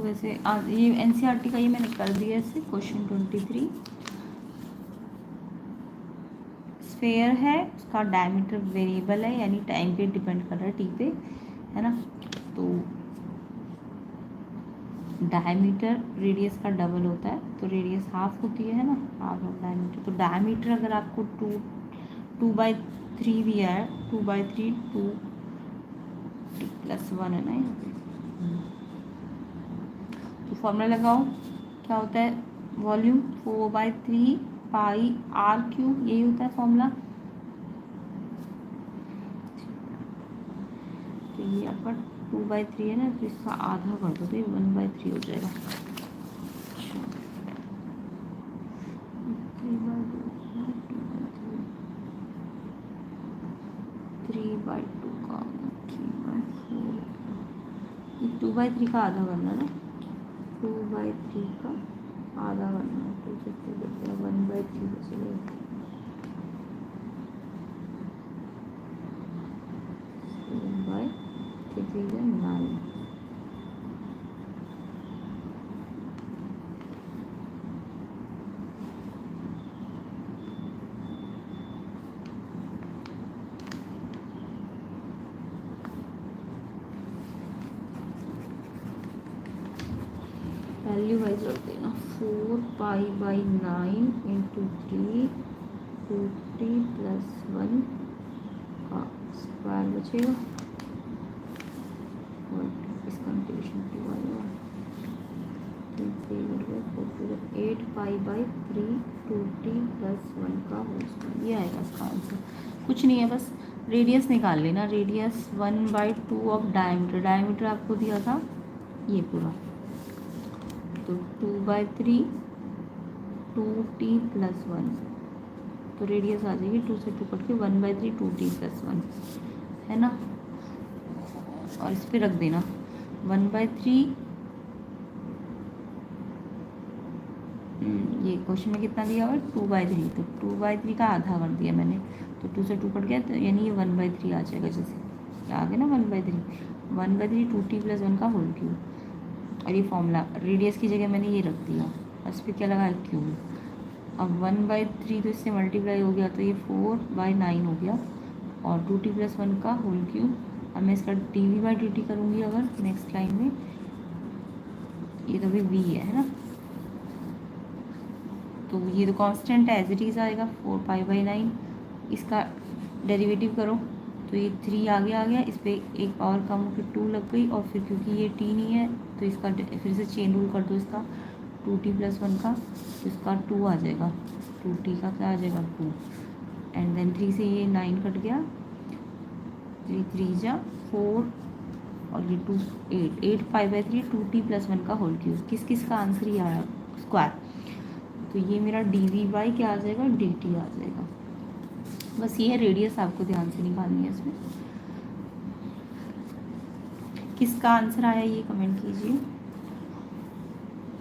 वैसे ये एनसीईआरटी का ये मैंने कर दिया इससे। क्वेश्चन 23 स्फेयर है, उसका डायमीटर वेरिएबल है, यानी टाइम पे डिपेंड कर रहा है, टी पे, है ना। तो डायमीटर रेडियस का डबल होता है, तो रेडियस हाफ होती है ना, हाफ ऑफ डायमीटर। तो डायमीटर अगर आपको 2/3 भी है, 2/3 2+1 है ना यहाँ पे। तो फॉर्मूला लगाओ, क्या होता है वॉल्यूम 4/3 पाई r³, यही होता है फॉर्मूला। तो ये आपका 2/3 है ना, तो इसका आधा कर दो तो ये 1/3 हो जाएगा। 3/2 का 3/4, 2/3 का आधा करना ना, 2/3 का आधा करना है, तो कितने बचेगा 1/3 बचेगा। 7/3 है 9। वैल्यू वाइज रख देना, 4π/9 × 3 2t + 1 का स्क्वायर बचेगा, और इसका इंटीग्रेशन 2 आएगा, 8π/3 2t + 1 का होल स्क्वायर, ये आएगा इसका आंसर। कुछ नहीं है, बस रेडियस निकाल लेना, रेडियस 1/2 ऑफ डायमीटर, डायमीटर आपको दिया था ये पूरा, तो 2/3 2t + 1, तो रेडियस आ जाएगी 2 से 2 कट के 1/3 2t + 1 है ना। और इस पर रख देना 1/3, ये क्वेश्चन में कितना दिया हुआ है 2/3, तो 2/3 का आधा कर दिया मैंने, तो 2 से 2 कट गया, तो यानी ये 1/3 आ जाएगा, जैसे क्या आ गया ना 1/3, 1/3 2t + 1 का होल क्यूब। और ये फॉर्मूला रेडियस की जगह मैंने ये रख दिया, और इस पर क्या लगा क्यूब। अब 1/3 तो इससे मल्टीप्लाई हो गया, तो ये 4/9 हो गया, और 2t + 1 का होल क्यूब। अब मैं इसका dv/dt करूँगी अगर नेक्स्ट लाइन में, ये तो भी v है ना, तो ये तो कांस्टेंट है, एज इट इज़ आएगा 4π/9। इसका डेरिवेटिव करो तो ये 3 आ गया, इस पर एक पावर कम होकर 2 लग गई, और फिर क्योंकि ये t नहीं है तो इसका फिर से चेन रूल कर दो, इसका 2t + 1 का, तो इसका 2 आ जाएगा, 2t का क्या आ जाएगा 2, एंड देन 3 से ये 9 कट गया, 3 3 जा 4, और ये 2 8, 8π/3 2t + 1 का होल क्यूब। किस किस का आंसर ही आया स्क्वायर, तो ये मेरा dv/ क्या आ जाएगा dt आ जाएगा। बस ये रेडियस आपको ध्यान से निकालनी है इसमें। किसका आंसर आया ये कमेंट कीजिए।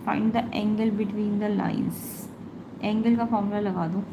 Find the angle between the lines, angle का फॉर्मूला लगा दो।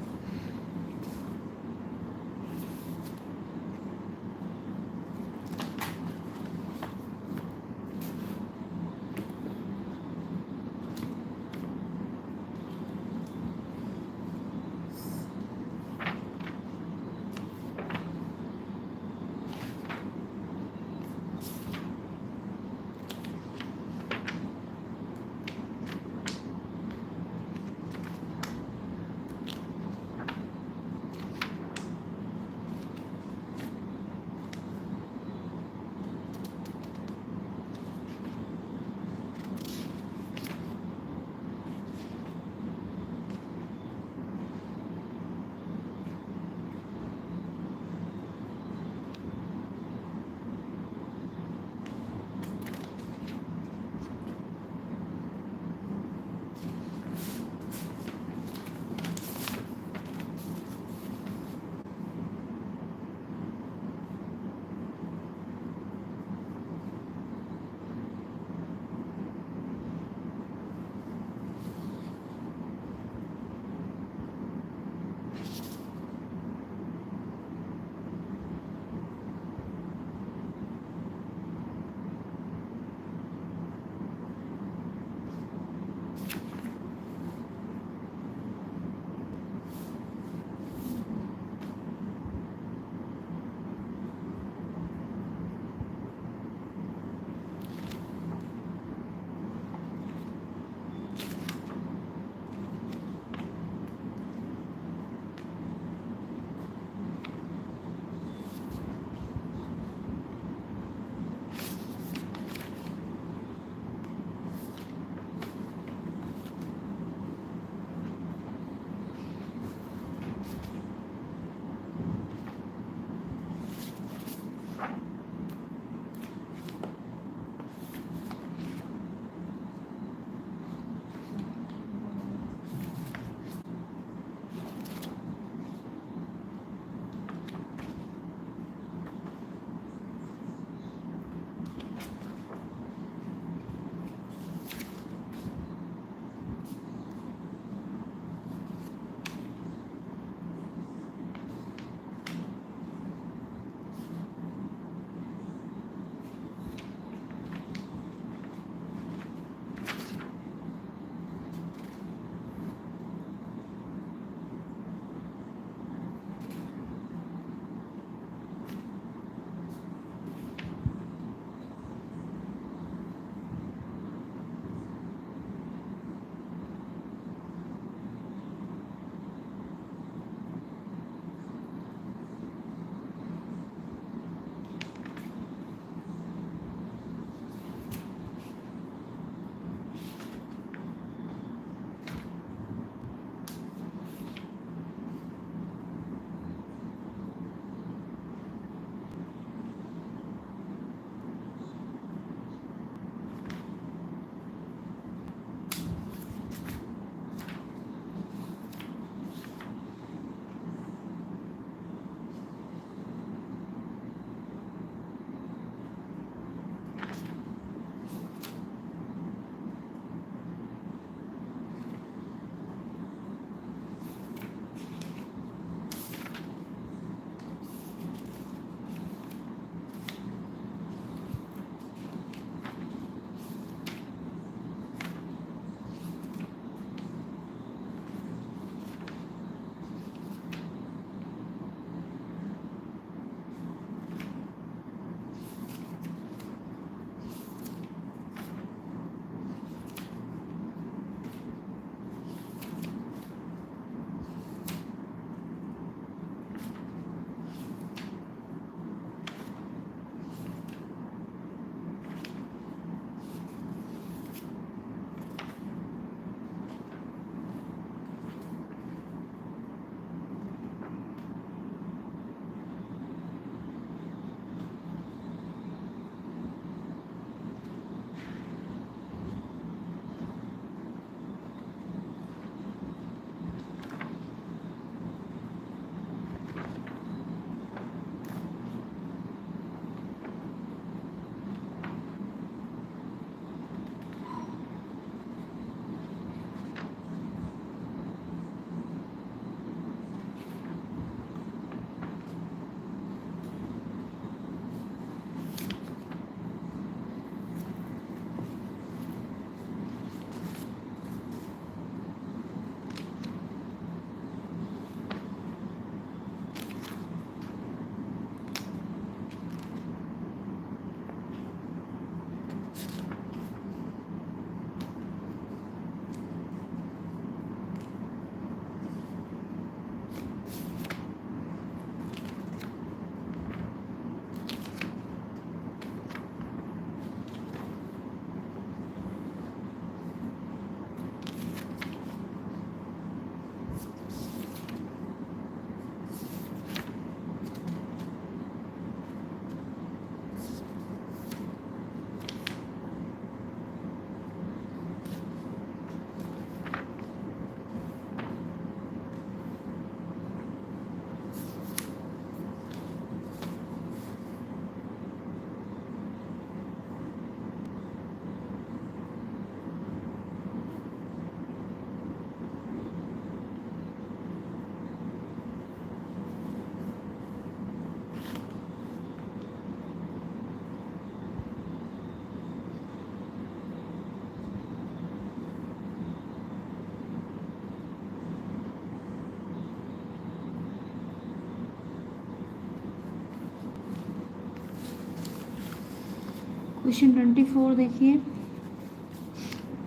क्वेश्चन 24 देखिए,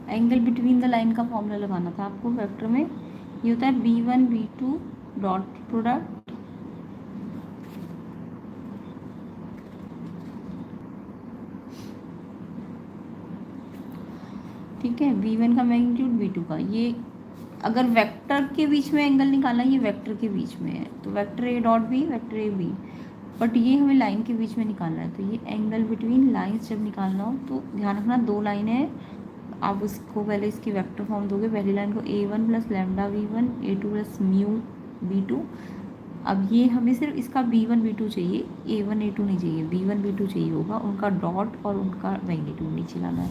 एंगल बिटवीन द लाइन का फॉर्मूला लगाना था आपको वेक्टर में। ये होता है b1 b2 डॉट प्रोडक्ट, ठीक है, b1 का मैग्नीट्यूड b2 का। ये अगर वेक्टर के बीच में एंगल निकालना, ये वेक्टर के बीच में है तो vector a dot b, vector a b, but ये हमें लाइन के बीच में निकालना है। तो ये एंगल बिटवीन लाइंस जब निकालना हो तो ध्यान रखना, दो लाइनें हैं, आप उसको पहले इसकी वेक्टर फॉर्म दोगे। पहली लाइन को a1 plus lambda v1, a2 plus mu b2। अब ये हमें सिर्फ इसका b1 b2 चाहिए, a1 a2 नहीं चाहिए, b1 b2 चाहिए होगा, उनका डॉट और उनका मैग्नीट्यूड नीचे लाना है।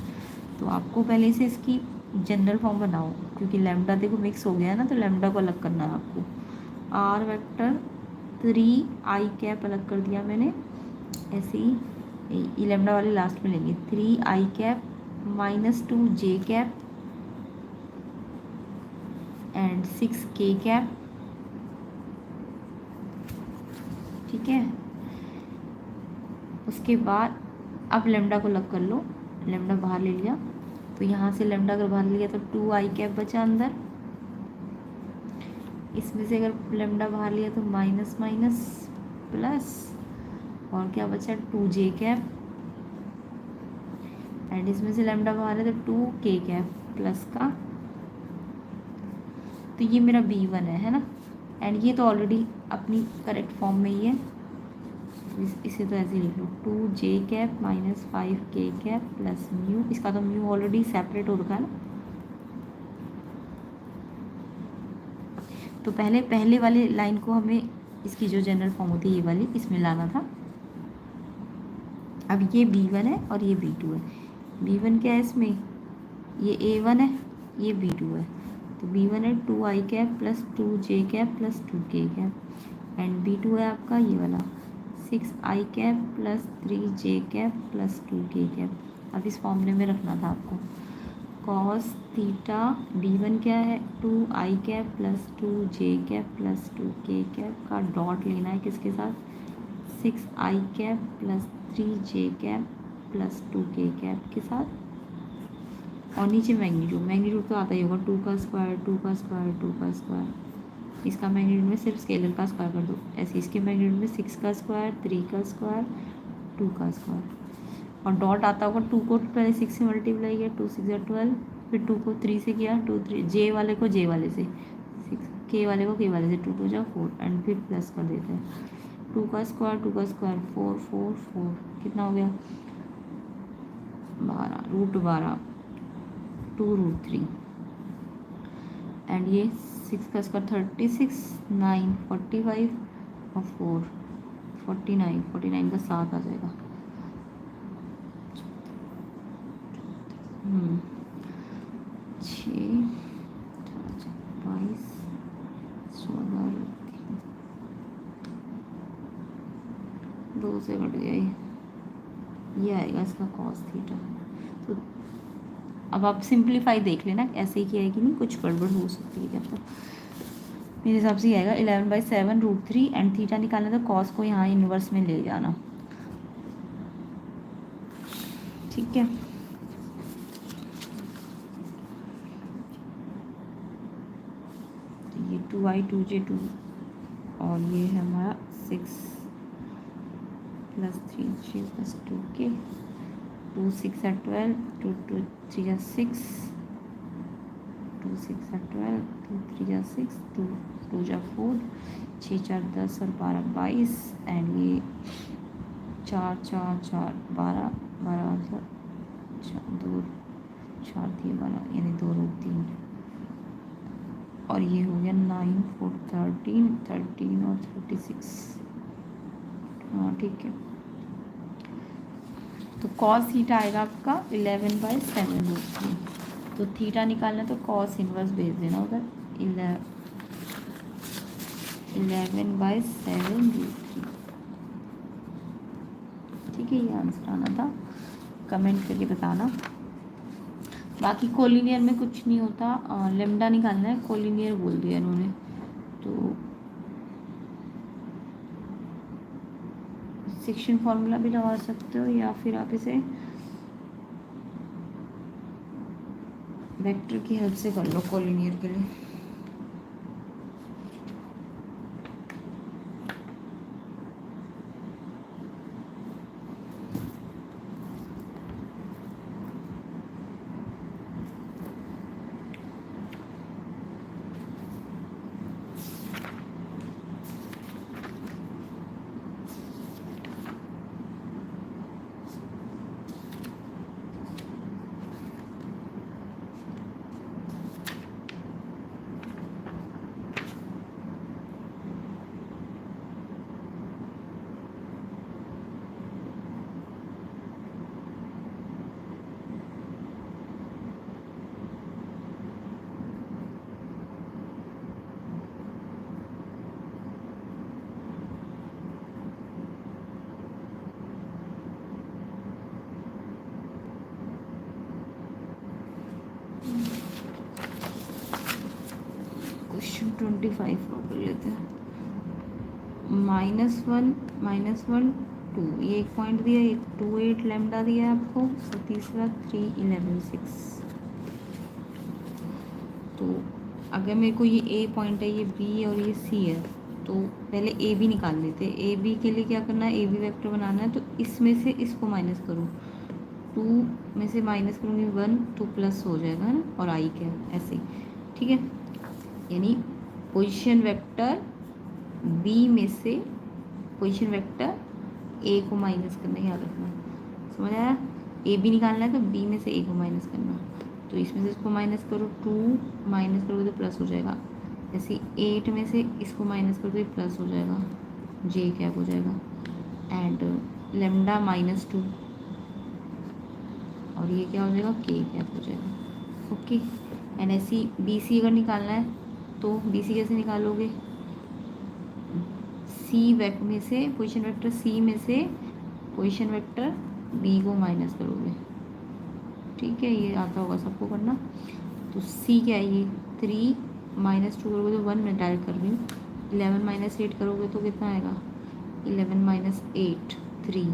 तो आपको पहले से इसकी जनरल फॉर्म बनाओ, क्योंकि लैम्डा देखो मिक्स हो गया है ना, तो लैम्डा को अलग करना है आपको। आर वेक्टर 3i कैप अलग कर दिया मैंने, ऐसे ही लैम्डा वाले लास्ट में लेंगे। 3i cap minus 2j cap and 6k cap, ठीक है। उसके बाद अब लैम्डा को अलग कर लो, लैम्डा बाहर ले लिया, तो यहाँ से लैम्डा अगर बाहर लिया तो 2i कैप बचा अंदर, इसमें से अगर लैम्डा बाहर लिया तो माइनस माइनस प्लस, और क्या बचा 2j कैप, एंड इसमें से लैम्डा बाहर है तो 2k कैप प्लस का। तो ये मेरा b1 है ना, एंड ये तो ऑलरेडी अपनी करेक्ट फॉर्म में ही है, इसे तो ऐसे लिख लो 2j cap minus 5k cap plus mu, इसका तो म्यू ऑलरेडी सेपरेट हो रखा है ना। तो पहले वाले लाइन को हमें इसकी जो जनरल फॉर्म होती है ये वाली, इसमें लाना था। अब ये b1 है और ये b2 है। b1 क्या है इसमें, ये a1 है, ये b2 है, तो b1 है 2i cap plus 2j cap plus 2k cap, and b2 है आपका ये वाला 6i cap plus 3j cap plus 2k cap. अब इस फॉर्मूले में रखना था आपको। कॉस थीटा b1 क्या है 2i cap plus 2j cap plus 2k cap का डॉट लेना है किसके साथ, 6i cap plus 3j cap plus 2k cap के साथ, और नीचे मैग्नीट्यूड तो आता ही होगा 2 का स्क्वायर 2 का स्क्वायर 2 का स्क्वायर। इसका मैग्नीट्यूड में सिर्फ स्केलर का स्क्वायर कर दो, ऐसे इसके मैग्नीट्यूड में 6 का स्क्वायर 3 का स्क्वायर 2 का स्क्वायर, और डॉट आता होगा 2 को पहले 6 से मल्टीप्लाई किया 2 6 12, फिर 2 को 3 से किया 2 3, जे वाले को जे वाले से 6, के वाले को के वाले से 2 2 4, एंड फिर प्लस कर देते हैं 2 का स्क्वायर 4 4 4, कितना हो गया 12 √12 2√3, एंड ये 6 का स्क्वायर 36 9 45 और 4 49 का 7 आ जाएगा। 6 22 14 2 से कट गया, ये आएगा इसका कॉस थीटा। तो अब आप सिंप्लीफाई देख लेना ऐसे ही किया है कि नहीं, कुछ गड़बड़ हो सकती है क्या तो। मेरे हिसाब से ये आएगा 11/7 √3, एंड थीटा निकालना तो कॉस को यहाँ इन्वर्स में ले जाना, ठीक है। तो ये 2i 2j 2, और ये है हमारा 6 प्लस 3j प्लस 2k, 2 6 है 12, 2 2 3 है 6, 2 6 है 12, 2 3 है 6, 2 2 जा 4, 6 4 10 और 12 22, एंड ये 4 4 4 12 12 2 4 3 12, यानी 2√3, और ये हो गया 9 4 13 और 36, हाँ ठीक है। तो कॉस थीटा आएगा आपका 11/7 √3। तो थीटा निकालना तो कॉस इनवर्स भेज देना उधर 11/7 √3, ठीक है। ये आंसर आना था, कमेंट करके बताना। बाकी कोलिनियर में कुछ नहीं होता, लेमडा निकालना है, कोलिनियर बोल दिया इन्होंने, तो सेक्शन फार्मूला भी लगा सकते हो, या फिर आप इसे वेक्टर की हेल्प से कर लो कोलिनियर के लिए। क्वेश्चन 25 को कर लेते हैं। -1 2, ये एक पॉइंट दिया, एक 28 लैम्डा दिया है आपको, और तीसरा 3 11 6। तो अगर मेरे को ये ए पॉइंट है, ये बी और ये सी है, तो पहले ए बी निकाल लेते हैं। ए बी के लिए क्या करना है, ए बी वेक्टर बनाना है। तो इसमें से इसको माइनस करूँ, 2 में से माइनस करूँगी 1 तो प्लस हो जाएगा, है ना, और आई क्या ऐसे, ठीक है। यानी पोजीशन वेक्टर बी में से पोजीशन वेक्टर ए को माइनस करना, याद रखना, समझ आया। ए बी निकालना है तो बी में से ए को माइनस करना। तो इसमें से इसको माइनस करो, 2 माइनस करोगे तो प्लस हो जाएगा। जैसे 8 में से इसको माइनस करोगे तो प्लस हो जाएगा, जे कैप हो जाएगा, एंड लेमडा -2, और ये क्या हो जाएगा, के कैप हो जाएगा। ओके, एंड ऐसी बी सी अगर निकालना है तो बी सी कैसे निकालोगे, सी वेक्टर में से पोजीशन वेक्टर सी में से पोजीशन वेक्टर बी को माइनस करोगे, ठीक है। ये आता होगा सबको करना। तो सी क्या है, ये 3 -2 करोगे तो 1, मैं डायरेक्ट कर रही हूँ। 11 - 8 करोगे तो कितना आएगा, 11 - 8 3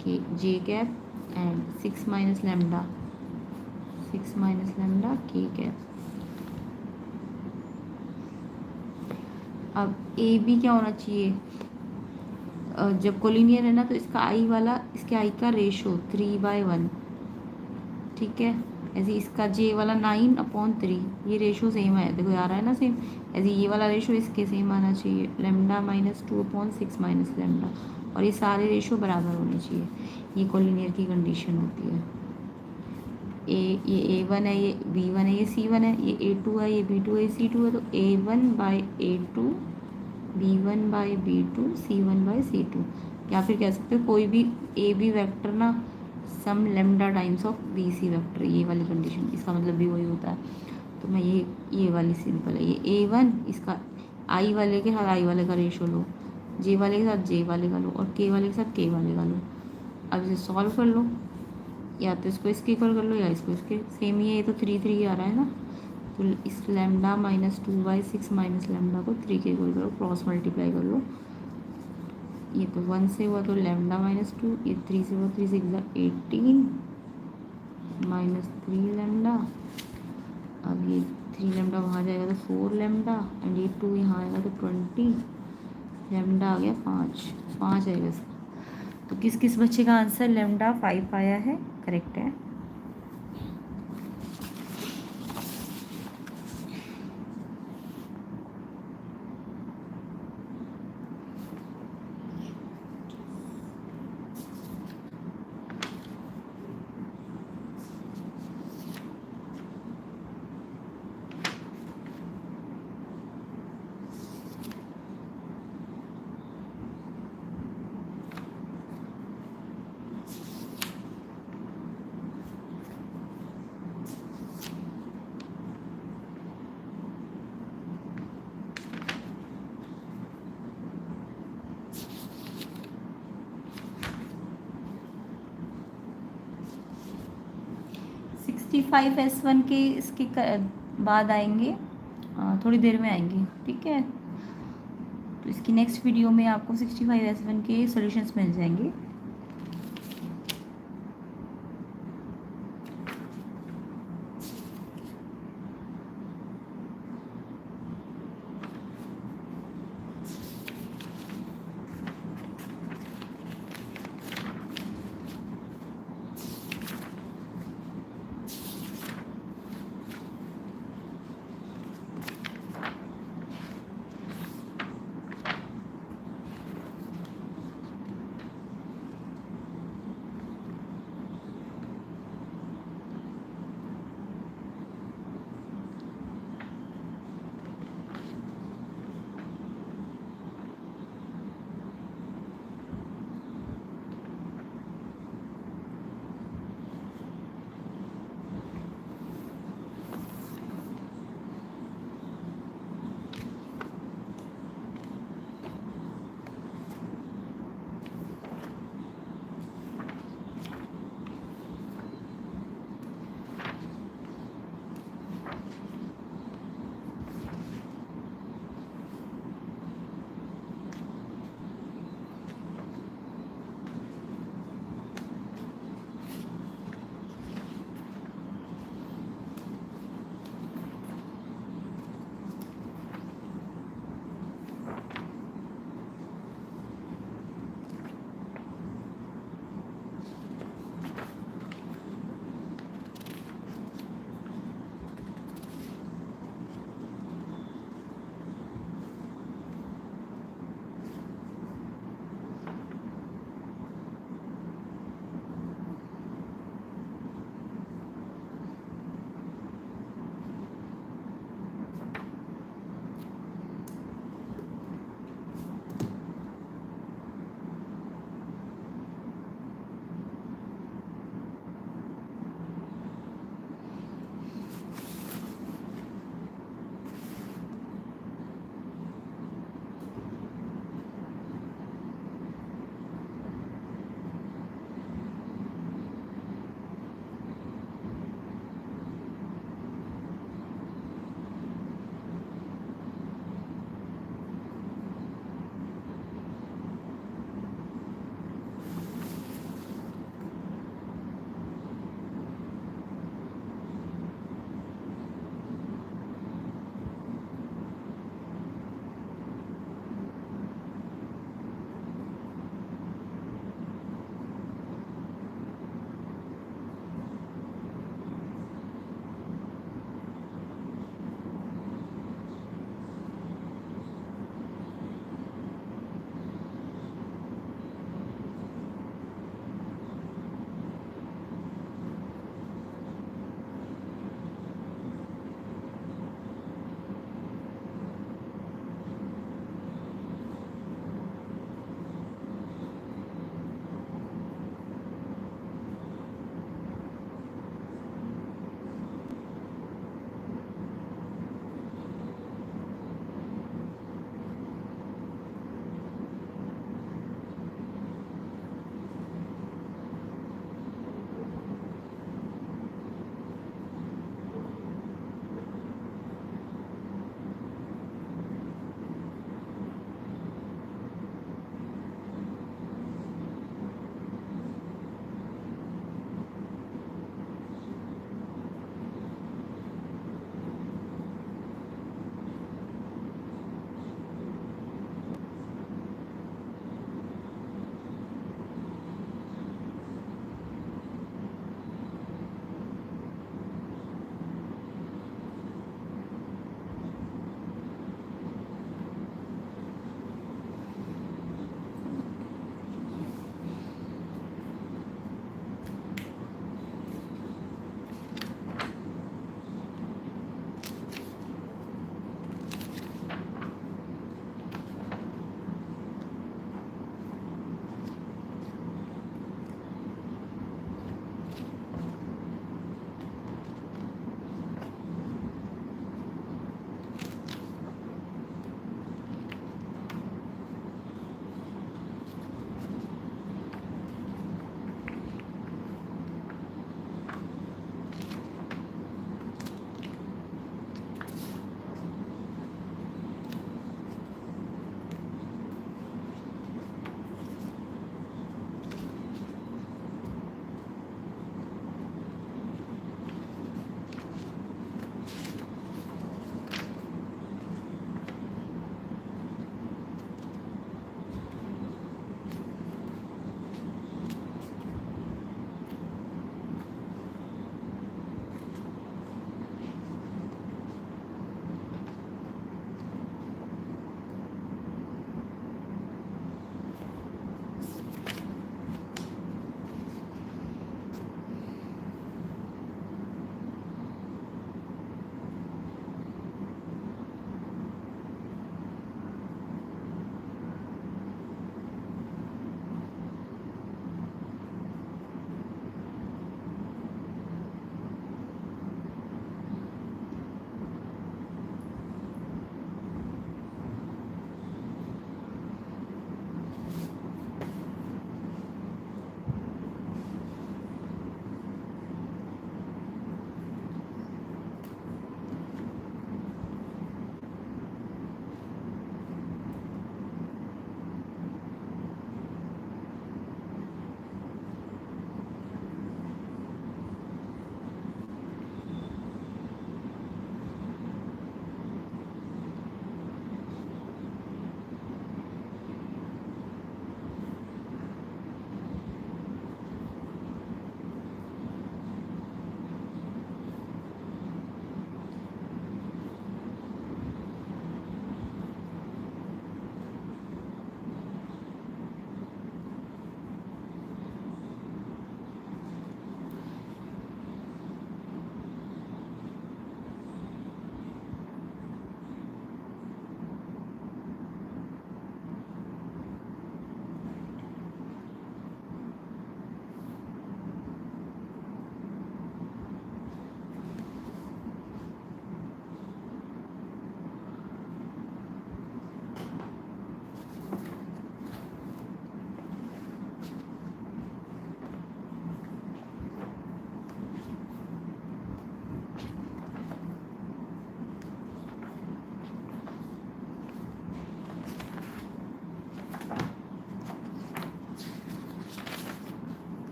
के जे कैप, एंड 6 - लैम्डा के कैप। अब ए बी क्या होना चाहिए, जब कोलिनियर है ना तो इसका आई वाला इसके आई का रेशो 3/1, ठीक है। ऐसे इसका जे वाला 9/3, ये रेशो सेम है, देखो आ रहा है ना सेम। ऐसे ये वाला रेशो इसके सेम आना चाहिए, लेमडा -2/6 - लैम्डा, और ये सारे रेशो बराबर होने चाहिए। ये कोलिनियर की कंडीशन होती है। ये A1 है, ये B1 है, ये C1 है, ये A2 है, ये B2 है, ये C2 है। तो A1/A2, B1/B2, C1/C2, या फिर कह सकते हो कोई भी ए बी वैक्टर ना sum lambda times of B C vector, ये वाली कंडीशन, इसका मतलब भी वही होता है। तो मैं ये वाली सिंपल है, ये A1, इसका आई वाले के साथ आई वाले का रेशो लो, जे वाले के साथ जे वाले का लो, और के वाले के साथ के वाले का लो। अब इसे सॉल्व कर लो, या तो इसको इसके इक्वल कर लो या इसको इसके, सेम ही है। ये तो 3 आ रहा है ना, तो इस लेमडा -2/6 माइनस लेमडा को 3 के इक्वल करो, क्रॉस मल्टीप्लाई कर लो। ये तो 1 से हुआ तो लेमडा -2, ये 3 से हुआ, 3 से 18 -3 लेमडा। अब ये 3 लेमडा वहाँ जाएगा तो 4 लेमडा, एंड ये 2 यहाँ आएगा तो 20 लेमडा आ गया 5 आएगा इसका। तो किस किस बच्चे का आंसर लेमडा 5 आया है, करेक्ट है। S1 के इसके बाद आएंगे, थोड़ी देर में आएंगे, ठीक है। तो इसकी नेक्स्ट वीडियो में आपको 65 S1 के सॉल्यूशंस मिल जाएंगे।